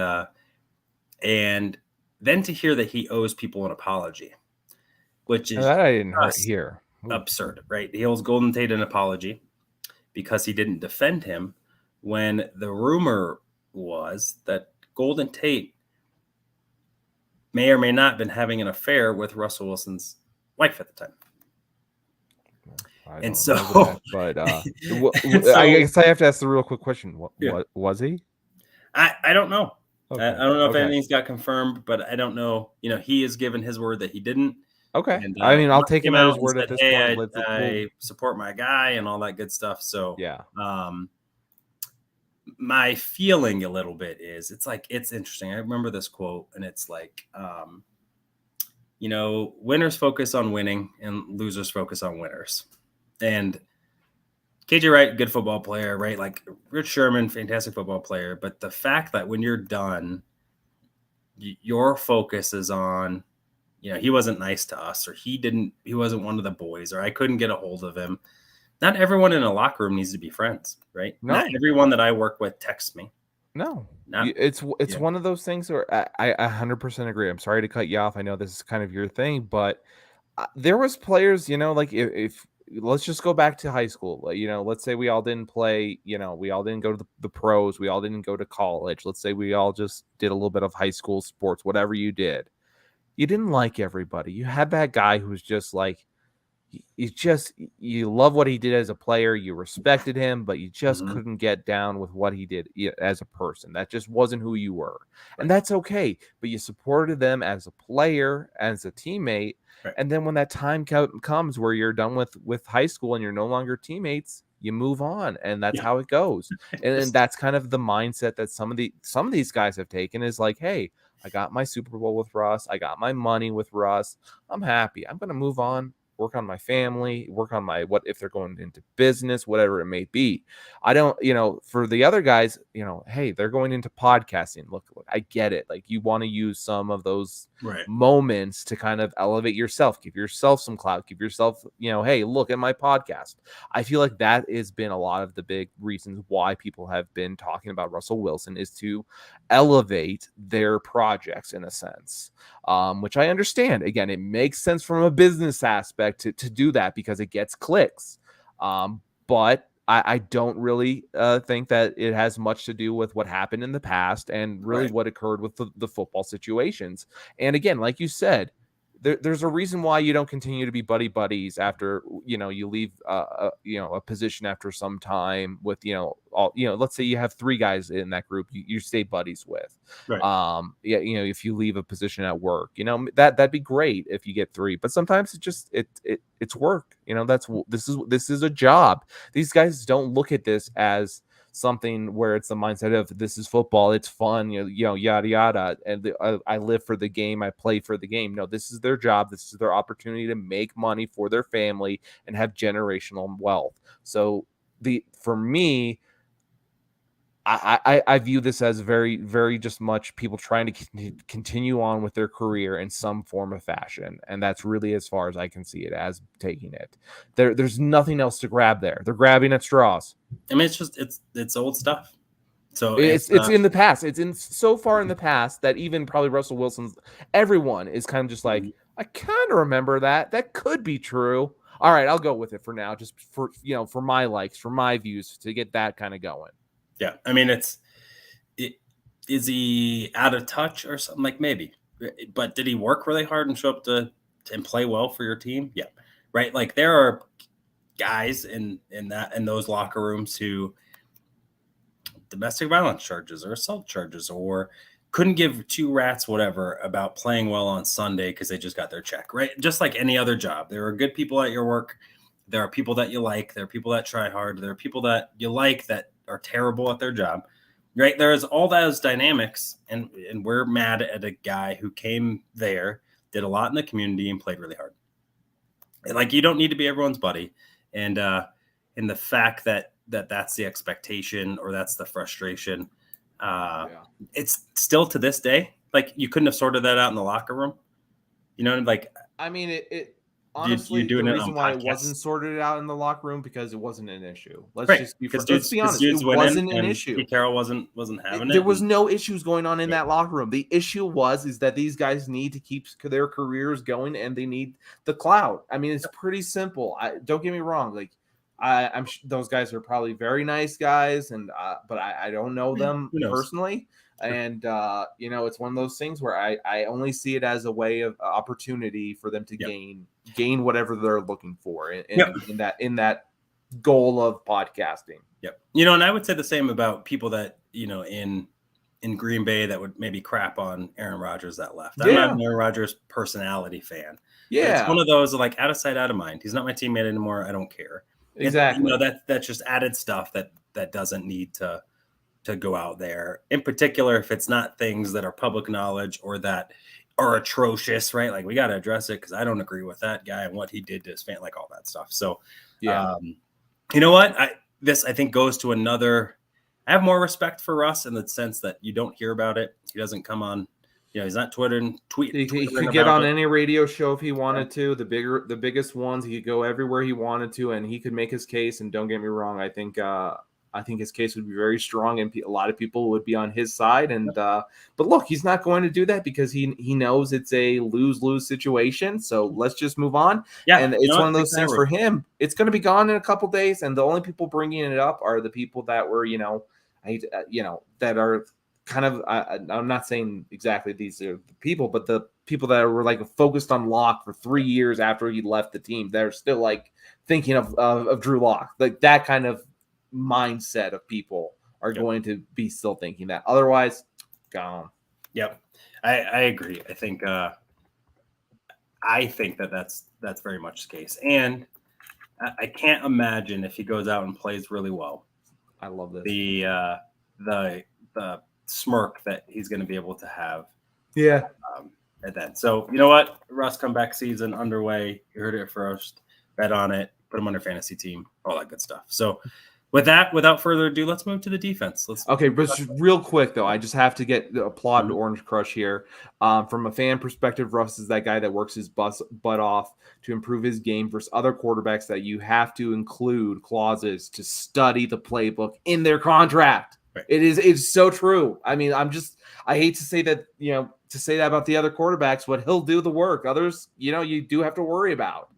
then to hear that he owes people an apology, which is that I didn't hear. Absurd, right? He owes Golden Tate an apology because he didn't defend him when the rumor was that Golden Tate may or may not have been having an affair with Russell Wilson's wife at the time. I guess I have to ask the real quick question. What was he? I don't know. Okay. I don't know if anything's got confirmed, but I don't know. He has given his word that he didn't. Okay. And, I'll take him at his word at this point. I support my guy and all that good stuff. So yeah. My feeling a little bit is it's interesting. I remember this quote, and it's like, winners focus on winning and losers focus on winners. And KJ Wright, good football player, right? Like Rich Sherman, fantastic football player. But the fact that when you're done, your focus is on, he wasn't nice to us, or he wasn't one of the boys, or I couldn't get a hold of him. Not everyone in a locker room needs to be friends, right? No. Not everyone that I work with texts me. No, it's one of those things where I 100% agree. I'm sorry to cut you off. I know this is kind of your thing, but there was players, like if let's just go back to high school. Let's say we all didn't play, we all didn't go to the pros. We all didn't go to college. Let's say we all just did a little bit of high school sports, whatever you did. You didn't like everybody. You had that guy who was just like, you love what he did as a player. You respected him, but you just couldn't get down with what he did as a person. That just wasn't who you were. Right. And that's okay. But you supported them as a player, as a teammate. Right. And then when that time comes where you're done with high school and you're no longer teammates, you move on, and that's how it goes. And that's kind of the mindset that some of these guys have taken, is like, hey, I got my Super Bowl with Russ, I got my money with Russ, I'm happy, I'm going to move on, work on my family, work on my, what if they're going into business, whatever it may be. I don't, for the other guys, hey, they're going into podcasting. Look, I get it. Like, you want to use some of those moments to kind of elevate yourself, give yourself some clout, give yourself, hey, look at my podcast. I feel like that has been a lot of the big reasons why people have been talking about Russell Wilson, is to elevate their projects in a sense, which I understand. Again, it makes sense from a business aspect to do that because it gets clicks. But I don't really think that it has much to do with what happened in the past and really what occurred with the football situations. And again, like you said, there's a reason why you don't continue to be buddies after, you leave, a position after some time with, let's say you have 3 guys in that group you stay buddies with. If you leave a position at work, that'd be great if you get 3, but sometimes it's work. This is a job. These guys don't look at this as something where it's the mindset of, this is football, it's fun, yada yada, and I live for the game, I play for the game. No, this is their job, this is their opportunity to make money for their family and have generational wealth. So for me, I view this as very, very just much people trying to continue on with their career in some form of fashion. And that's really as far as I can see it as taking it. There's nothing else to grab there. They're grabbing at straws. I mean, it's old stuff. So it's in the past. It's in so far in the past that even probably Russell Wilson's, everyone is kind of just like, I kind of remember that. That could be true. All right, I'll go with it for now, just for my likes, for my views, to get that kind of going. Yeah, I mean, is he out of touch or something? Like, maybe, but did he work really hard and show up and play well for your team? Yeah, right. Like, there are guys in those locker rooms who domestic violence charges or assault charges, or couldn't give 2 rats whatever about playing well on Sunday because they just got their check. Right, just like any other job, there are good people at your work. There are people that you like. There are people that try hard. There are people that you like that are terrible at their job, right? There's all those dynamics, and we're mad at a guy who came there, did a lot in the community, and played really hard. And, like, you don't need to be everyone's buddy, and the fact that that's the expectation, or that's the frustration, it's still to this day, like, you couldn't have sorted that out in the locker room, like, I mean, it honestly, the reason why it wasn't sorted out in the locker room, because it wasn't an issue. Let's be honest. It wasn't an issue. Pete Carroll wasn't having it. There was no issues going on in that locker room. The issue is that these guys need to keep their careers going, and they need the clout. I mean, it's pretty simple. Don't get me wrong. Like, I'm those guys are probably very nice guys, and but I don't know them personally. And it's one of those things where I only see it as a way of opportunity for them to gain whatever they're looking for in that goal of podcasting. Yep. And I would say the same about people that in Green Bay that would maybe crap on Aaron Rodgers that left. I'm not an Aaron Rodgers personality fan. Yeah, it's one of those, like, out of sight, out of mind. He's not my teammate anymore. I don't care. Exactly. That's just added stuff that doesn't need to go out there, in particular if it's not things that are public knowledge or that are atrocious, right? Like, we got to address it, because I don't agree with that guy and what he did to his fan, like all that stuff. So you know what, I think goes to another. I have more respect for Russ in the sense that you don't hear about it. He doesn't come on, he's not tweeting. He could get on any radio show if he wanted to. The biggest ones, he could go everywhere he wanted to, and he could make his case. And don't get me wrong, I think his case would be very strong, and a lot of people would be on his side. And but look, he's not going to do that because he knows it's a lose-lose situation. So let's just move on. Yeah, and it's one of those things for him. It's going to be gone in a couple days, and the only people bringing it up are the people that were, that are kind of. I'm not saying exactly these are the people, but the people that were like focused on Locke for 3 years after he left the team. They're still like thinking of Drew Locke, like that kind of mindset of people are going to be still thinking that. Otherwise, gone. Yep, I agree. I think that's very much the case. And I can't imagine if he goes out and plays really well. I love this. The smirk that he's going to be able to have. Yeah. At that. So you know what? Russ comeback season underway. You heard it first. Bet on it. Put him on your fantasy team. All that good stuff. So with that, without further ado, let's move to the defense. Okay, but just real quick though, I just have to get the applaud to Orange Crush here. From a fan perspective, Russ is that guy that works his butt off to improve his game versus other quarterbacks that you have to include clauses to study the playbook in their contract. Right. It's so true. I mean, I hate to say that, to say that about the other quarterbacks, but he'll do the work. Others, you do have to worry about.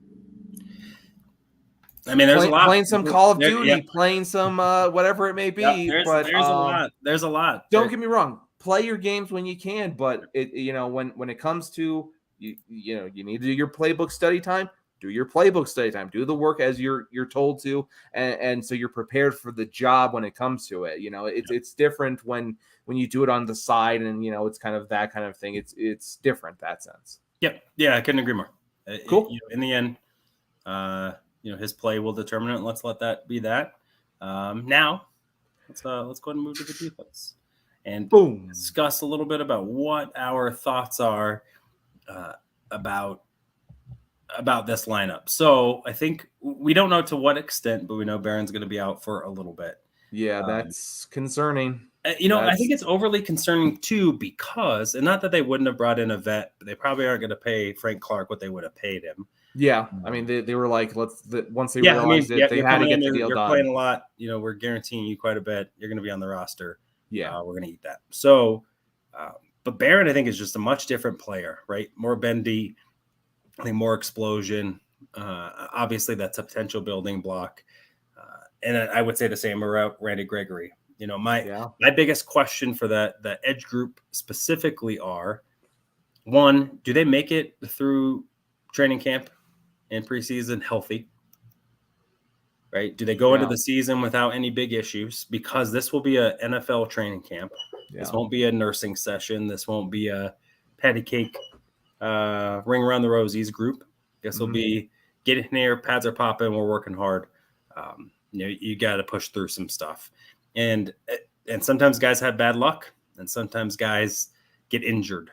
I mean, there's a lot. Playing some Call of Duty, playing some whatever it may be. There's a lot. There's a lot. Don't get me wrong. Play your games when you can, but when it comes to you need to do your playbook study time. Do your playbook study time. Do the work as you're told to, and so you're prepared for the job when it comes to it. It's different when you do it on the side, and it's kind of that kind of thing. It's different that sense. Yep. Yeah, I couldn't agree more. Cool. In the end, his play will determine it. Let's let that be that. Now, let's go ahead and move to the defense and discuss a little bit about what our thoughts are about this lineup. So I think we don't know to what extent, but we know Barron's going to be out for a little bit. Yeah, that's concerning. I think it's overly concerning too, because, and not that they wouldn't have brought in a vet, but they probably aren't going to pay Frank Clark what they would have paid him. Yeah, I mean, they were like, once they realized they had to get the deal done. You're playing a lot. We're guaranteeing you quite a bit. You're going to be on the roster. Yeah, we're going to eat that. So, but Barron, I think, is just a much different player, right? More bendy, I think more explosion. Obviously, that's a potential building block. And I would say the same about Randy Gregory. My biggest question for the edge group specifically are, one, do they make it through training camp and preseason healthy? Right? Do they go into the season without any big issues? Because this will be a NFL training camp. Yeah. This won't be a nursing session. This won't be a patty cake ring around the rosies group. This will be get in here, pads are popping, we're working hard. You got to push through some stuff. And sometimes guys have bad luck, and sometimes guys get injured.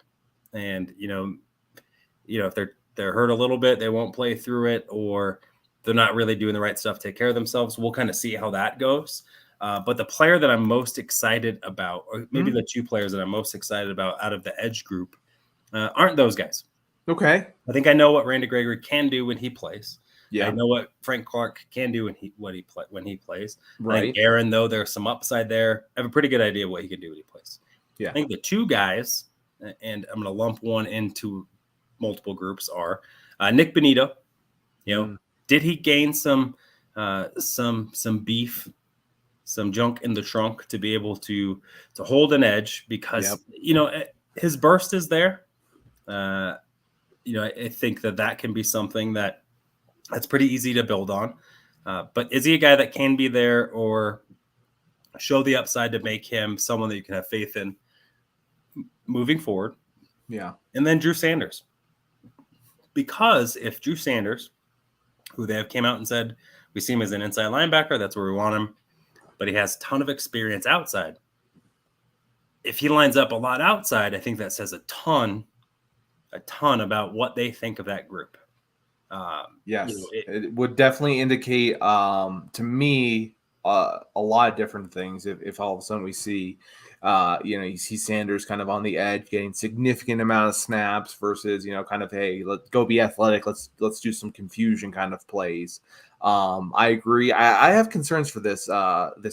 And, if they're hurt a little bit, they won't play through it, or they're not really doing the right stuff to take care of themselves. We'll kind of see how that goes. But the player that I'm most excited about, or maybe the two players that I'm most excited about out of the edge group, aren't those guys. Okay. I think I know what Randy Gregory can do when he plays. Yeah. I know what Frank Clark can do when he plays. Right. I think Aaron, though, there's some upside there. I have a pretty good idea of what he can do when he plays. Yeah. I think the two guys, and I'm going to lump one into multiple groups, are Nick Bonito. Did he gain some beef, some junk in the trunk to be able to hold an edge? Because his burst is there. I think that can be something that's pretty easy to build on. But is he a guy that can be there or show the upside to make him someone that you can have faith in moving forward? Yeah. And then Drew Sanders. Because if Drew Sanders, who they have came out and said, we see him as an inside linebacker, that's where we want him, but he has a ton of experience outside. If he lines up a lot outside, I think that says a ton about what they think of that group. Yes, it would definitely indicate to me a lot of different things. If all of a sudden we see, you see Sanders kind of on the edge, getting significant amount of snaps versus, kind of, hey, let's go be athletic. Let's do some confusion kind of plays. I agree. I have concerns for this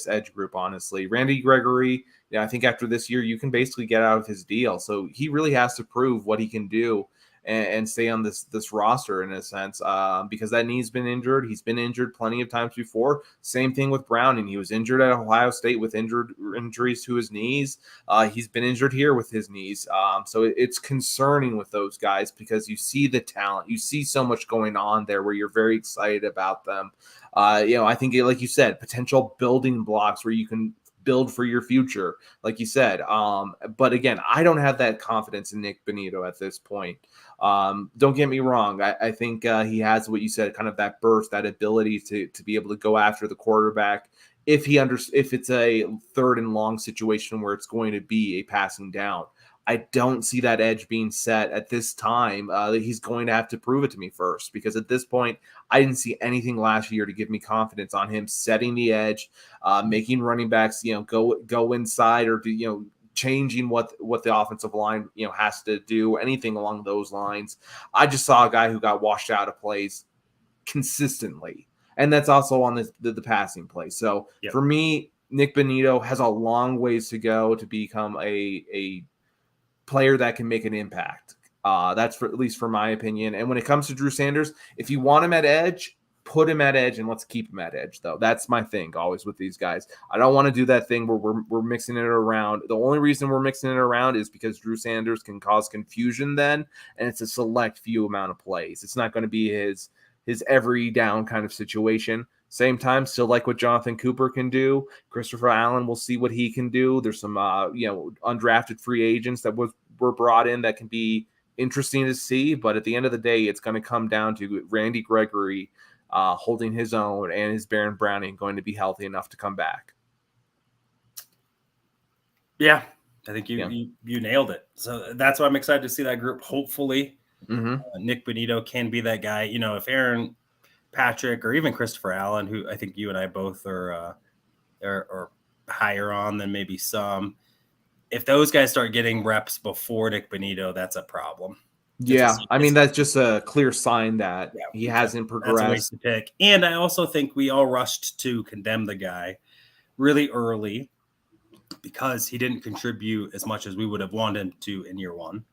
edge group, honestly. Randy Gregory, I think after this year, you can basically get out of his deal. So he really has to prove what he can do and stay on this roster in a sense, because that knee's been injured. He's been injured plenty of times before. Same thing with Browning. He was injured at Ohio State with injuries to his knees. He's been injured here with his knees. So it's concerning with those guys because you see the talent. You see so much going on there where you're very excited about them. I think, like you said, potential building blocks where you can build for your future, like you said. But again, I don't have that confidence in Nick Bonito at this point. Don't get me wrong. I think he has what you said, kind of that burst, that ability to be able to go after the quarterback. If it's a 3rd and long situation where it's going to be a passing down, I don't see that edge being set at this time. He's going to have to prove it to me first, because at this point, I didn't see anything last year to give me confidence on him setting the edge, making running backs, go inside, or changing what the offensive line, has to do, anything along those lines. I just saw a guy who got washed out of plays consistently. And that's also on the passing play. So for me, Nick Bonito has a long ways to go to become a player that can make an impact. That's at least for my opinion. And when it comes to Drew Sanders, if you want him at edge, put him at edge, and let's keep him at edge, though. That's my thing always with these guys. I don't want to do that thing where we're mixing it around. The only reason we're mixing it around is because Drew Sanders can cause confusion then, and it's a select few amount of plays. It's not going to be his every down kind of situation. Same time, still like what Jonathan Cooper can do. Christopher Allen, we'll see what he can do. There's some undrafted free agents that were brought in that can be interesting to see. But at the end of the day, it's going to come down to Randy Gregory holding his own, and his Baron Browning going to be healthy enough to come back. Yeah, I think you nailed it. So that's why I'm excited to see that group. Hopefully, Nick Bonito can be that guy. If Aaron Patrick or even Christopher Allen, who I think you and I both are higher on than maybe some, if those guys start getting reps before Nick Bonito, that's a problem. That's just a clear sign that he hasn't progressed. That's a waste to pick. And I also think we all rushed to condemn the guy really early because he didn't contribute as much as we would have wanted him to in year one.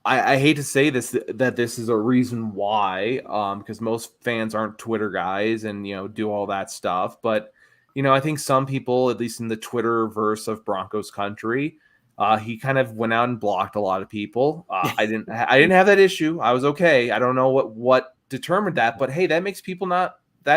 I hate to say this, that this is a reason why, because most fans aren't Twitter guys and, do all that stuff. But, I think some people, at least in the Twitterverse of Broncos country, he kind of went out and blocked a lot of people. I didn't have that issue. I was okay. I don't know what determined that, but hey, that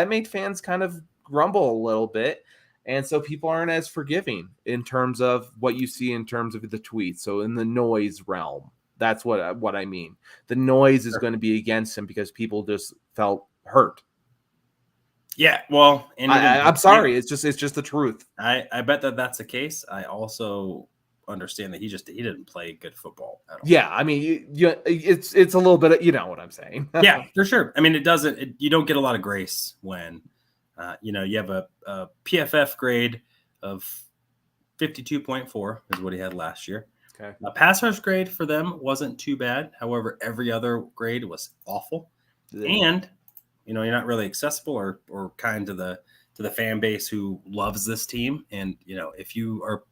made fans kind of grumble a little bit. And so people aren't as forgiving in terms of what you see in terms of the tweets. So in the noise realm, that's what I mean. The noise is going to be against him because people just felt hurt. Yeah, well, and I'm sorry. It's just the truth. I bet that's the case. I also understand that he didn't play good football at all. Yeah, I mean, it's a little bit of, you know what I'm saying. Yeah, for sure. I mean, you don't get a lot of grace when you have a PFF grade of 52.4 is what he had last year. Okay. Pass rush grade for them wasn't too bad. However, every other grade was awful. Yeah. And you're not really accessible or kind to the fan base who loves this team. And if you are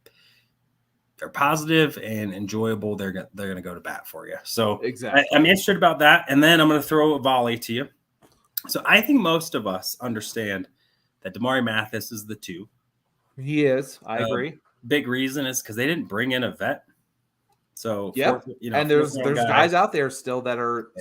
positive and enjoyable, they're going to go to bat for you. So exactly. I'm interested about that. And then I'm going to throw a volley to you. So I think most of us understand that Damari Mathis is the 2. He is. I agree. Big reason is because they didn't bring in a vet. So and there's guys out there still that are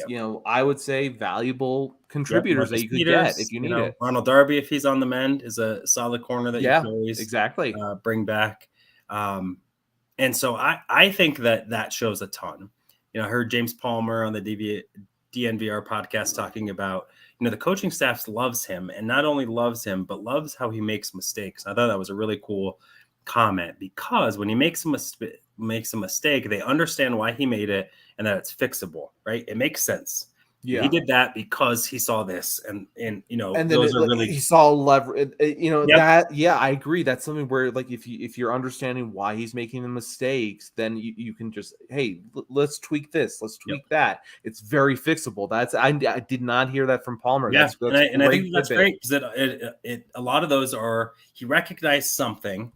I would say valuable contributors that you could get if you need it. Ronald Darby, if he's on the mend, is a solid corner that you can always exactly bring back. And so I think that shows a ton. I heard James Palmer on the DNVR podcast talking about the coaching staff loves him, and not only loves him but loves how he makes mistakes. I thought that was a really cool comment, because when he makes a mistake, they understand why he made it and that it's fixable, right? It makes sense. Yeah, he did that because he saw this, and those are really, he saw leverage. That. Yeah, I agree. That's something where, like, if you're understanding why he's making the mistakes, then you can just, hey, let's tweak this, let's tweak that. It's very fixable. I did not hear that from Palmer. Yeah, that's I think that's great, because it a lot of those are, he recognized something.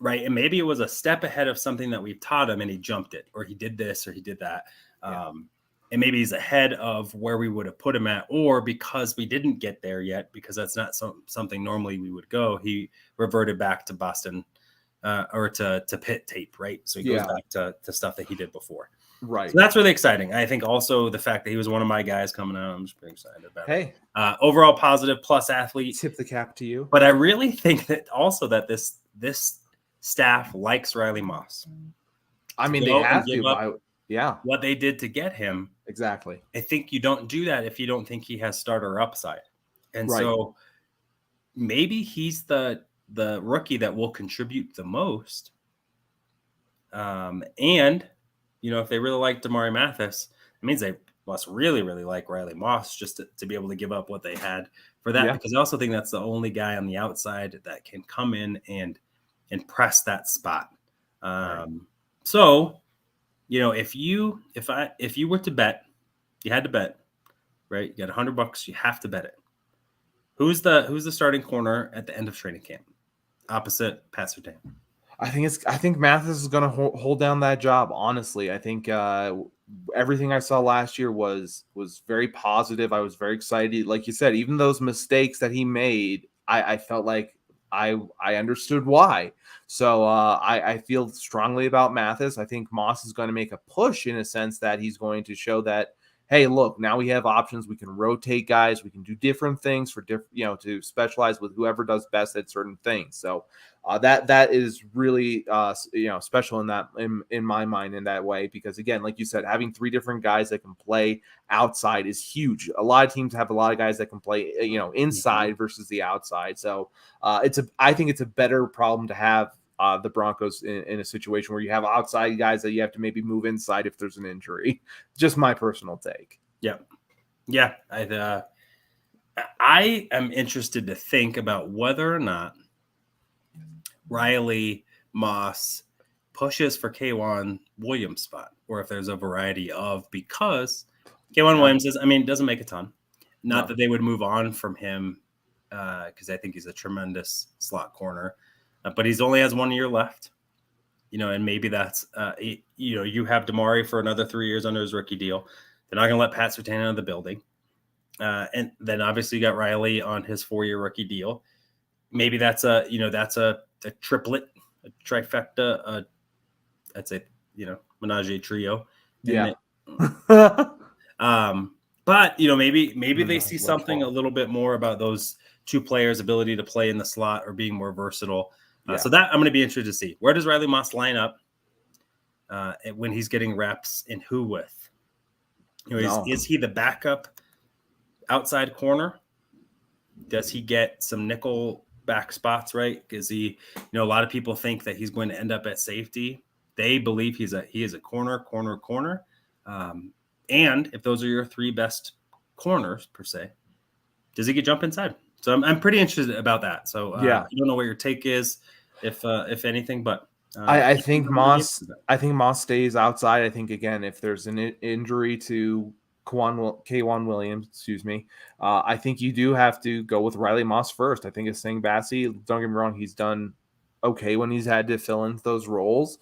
Right. And maybe it was a step ahead of something that we've taught him, and he jumped it, or he did this, or he did that. And maybe he's ahead of where we would have put him at, or because we didn't get there yet, because that's not something normally we would go, he reverted back to Boston or to Pitt tape. Right. So he goes back to stuff that he did before. Right. So that's really exciting. I think also the fact that he was one of my guys coming out, I'm just pretty excited about it. Overall positive, plus athlete. Tip the cap to you. But I really think that also that this staff likes Riley Moss. I mean, they have to. What they did to get him Exactly. I think you don't do that if you don't think he has starter upside. And Right. so maybe he's the rookie that will contribute the most. And, if they really like Damari Mathis, it means they must really, really like Riley Moss just to be able to give up what they had for that. Yeah. Because I also think that's the only guy on the outside that can come in and press that spot. Right. So, if you were to bet, you had to bet, right? You got $100, you have to bet it. Who's the starting corner at the end of training camp, opposite Pat Surtain? I think Mathis is going to hold down that job. Honestly, I think everything I saw last year was very positive. I was very excited. Like you said, even those mistakes that he made, I felt like I understood why. So I feel strongly about Mathis. I think Moss is going to make a push in a sense that he's going to show that, hey, look, now we have options. We can rotate guys. We can do different things for different, to specialize with whoever does best at certain things. So that is really, special in my mind in that way, because again, like you said, having 3 different guys that can play outside is huge. A lot of teams have a lot of guys that can play, inside versus the outside. So I think it's a better problem to have the Broncos in a situation where you have outside guys that you have to maybe move inside if there's an injury. Just my personal take. Yeah. Yeah. I am interested to think about whether or not Riley Moss pushes for K'Wan Williams' spot, or if there's a variety of, because K'Wan Williams doesn't make a ton. Not that they would move on from him, because I think he's a tremendous slot corner. But he's only has 1 year left, and maybe that's, you have Damari for another 3 years under his rookie deal. They're not going to let Pat Surtain out of the building. And then obviously you got Riley on his 4-year rookie deal. Maybe that's a triplet, a trifecta, I'd say, menage a trio. Yeah. But, maybe they see something a little bit more about those 2 players' ability to play in the slot or being more versatile. So that I'm going to be interested to see. Where does Riley Moss line up when he's getting reps, and who with? Is he the backup outside corner? Does he get some nickel back spots, right? Is he, a lot of people think that he's going to end up at safety. They believe he is a corner. And if those are your 3 best corners per se, does he get jump inside? So I'm pretty interested about that. So I don't know what your take is, if anything, but I think Moss stays outside. I think, again, if there's an injury to K'Wan Williams, I think you do have to go with Riley Moss first. I think it's saying Bassey, don't get me wrong, he's done okay when he's had to fill in those roles.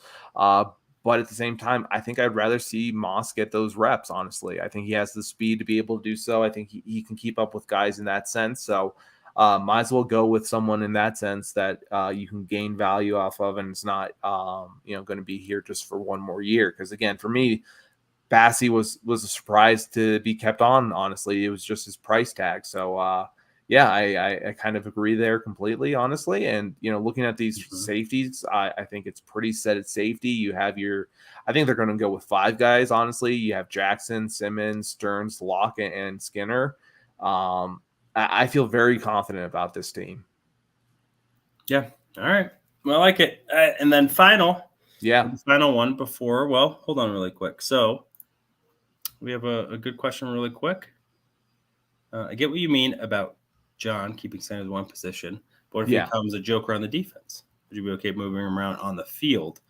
But at the same time, I think I'd rather see Moss get those reps, honestly. I think he has the speed to be able to do so. I think he can keep up with guys in that sense. So might as well go with someone in that sense that you can gain value off of, and it's not going to be here just for 1 more year. Because, again, for me, Bassey was a surprise to be kept on, honestly. It was just his price tag. So, I kind of agree there completely, honestly. And, looking at these safeties, I think it's pretty set at safety. You have I think they're going to go with 5 guys, honestly. You have Jackson, Simmons, Stearns, Locke, and Skinner. I feel very confident about this team. Yeah. All right. Well, I like it. And then final one before, hold on really quick. So we have a good question really quick. I get what you mean about John keeping Sanders 1 position, but if he becomes a joker on the defense, would you be okay moving him around on the field?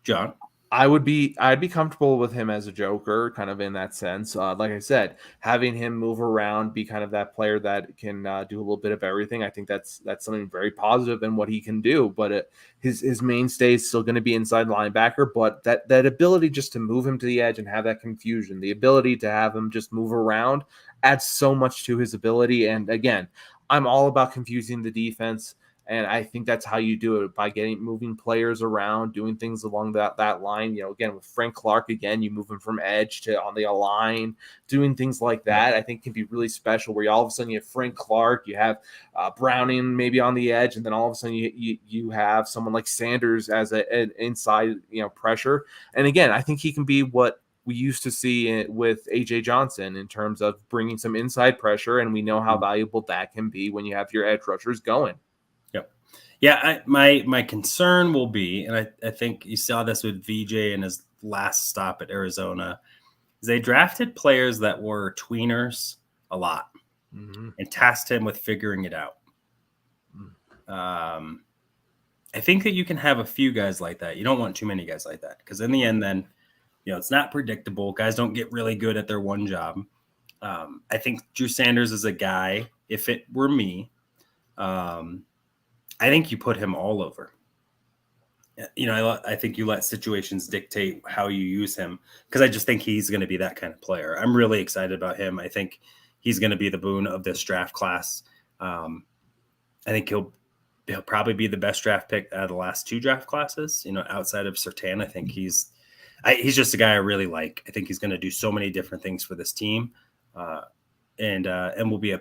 John? I'd be comfortable with him as a joker, kind of in that sense. Like I said, having him move around, be kind of that player that can do a little bit of everything. I think that's something very positive in what he can do. But his mainstay is still going to be inside linebacker. But that ability just to move him to the edge and have that confusion, the ability to have him just move around, adds so much to his ability. And again, I'm all about confusing the defense. And I think that's how you do it, by moving players around, doing things along that line. Again, with Frank Clark, again, you move him from edge to on the line, doing things like that. I think can be really special, where all of a sudden you have Frank Clark, you have Browning maybe on the edge, and then all of a sudden you have someone like Sanders as an inside pressure. And again, I think he can be what we used to see it with AJ Johnson in terms of bringing some inside pressure, and we know how valuable that can be when you have your edge rushers going. Yep. Yeah, my concern will be, and I think you saw this with VJ in his last stop at Arizona, is they drafted players that were tweeners a lot and tasked him with figuring it out. I think that you can have a few guys like that. You don't want too many guys like that, because in the end, then, it's not predictable. Guys don't get really good at their one job. I think Drew Sanders is a guy, if it were me, I think you put him all over. I think you let situations dictate how you use him, because I just think he's going to be that kind of player. I'm really excited about him. I think he's going to be the boon of this draft class. I think he'll probably be the best draft pick out of the last 2 draft classes, outside of Surtain. I think he's just a guy I really like. I think he's going to do so many different things for this team, and will be a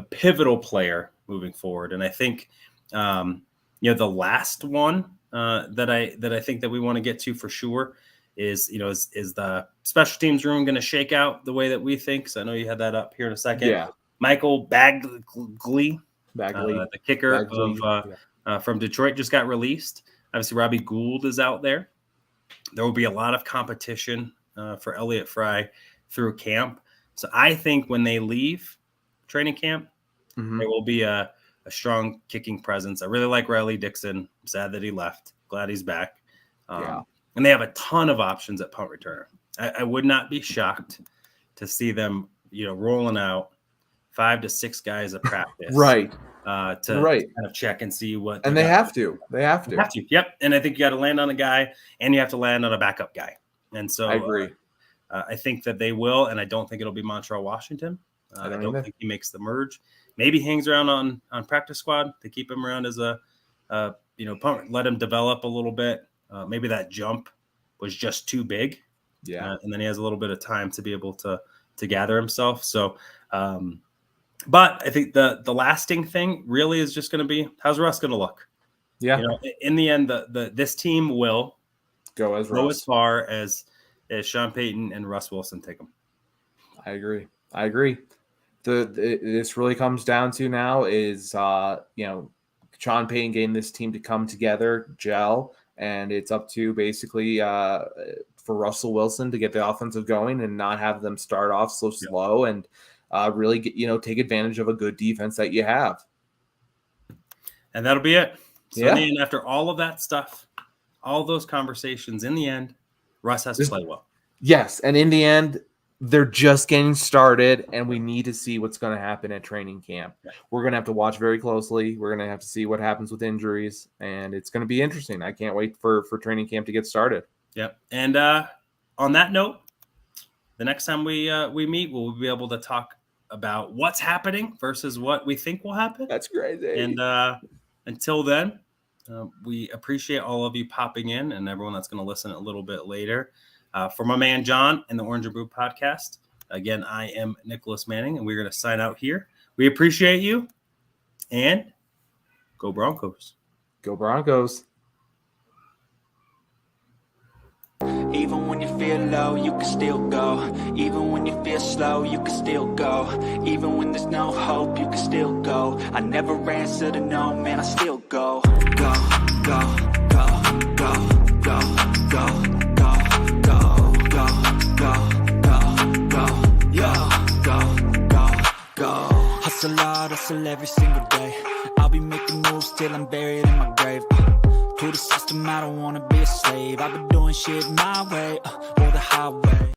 pivotal player moving forward. And I think, the last one that I think that we want to get to for sure is the special teams room going to shake out the way that we think? So I know you had that up here in a second. Yeah. Michael Bagley. The kicker from Detroit, just got released. Obviously, Robbie Gould is out there. There will be a lot of competition for Elliott Fry through camp. So I think when they leave training camp, there will be a strong kicking presence. I really like Riley Dixon. I'm sad that he left. Glad he's back. And they have a ton of options at punt returner. I would not be shocked to see them, rolling out 5 to 6 guys a practice, right? To kind of check and see what. And they have to. Yep. And I think you got to land on a guy, and you have to land on a backup guy. And so I agree. I think that they will, and I don't think it'll be Montreal Washington. I don't think he makes the merge. Maybe hangs around on practice squad to keep him around as a punt, let him develop a little bit. Maybe that jump was just too big. Yeah. And then he has a little bit of time to be able to gather himself. So, but I think the lasting thing really is just going to be, how's Russ going to look? Yeah. In the end, this team will go as far as Sean Payton and Russ Wilson take them. I agree. This really comes down to now is, Sean Payton getting this team to come together, gel, and it's up to basically for Russell Wilson to get the offensive going and not have them start off so slow and really get, take advantage of a good defense that you have. And that'll be it. So in the end, after all of that stuff, all those conversations, in the end, Russ has to play well. Yes, and in the end, they're just getting started, and we need to see what's going to happen at training camp. We're going to have to watch very closely. We're going to have to see what happens with injuries, and it's going to be interesting. I can't wait for training camp to get started. Yep. And on that note, the next time we meet, we'll be able to talk about what's happening versus what we think will happen. That's crazy. And until then, we appreciate all of you popping in and everyone that's going to listen a little bit later. For my man John and the Orange and Brew Podcast, again, I am Nicholas Manning, and we're going to sign out here. We appreciate you, and go Broncos. Go Broncos. Even when you feel low, you can still go. Even when you feel slow, you can still go. Even when there's no hope, you can still go. I never answer to no, man, I still go. Go, go, go, go, go, go. Hustle hard, hustle every single day. I'll be making moves till I'm buried in my grave. To the system, I don't wanna be a slave. I've been doing shit my way, or the highway.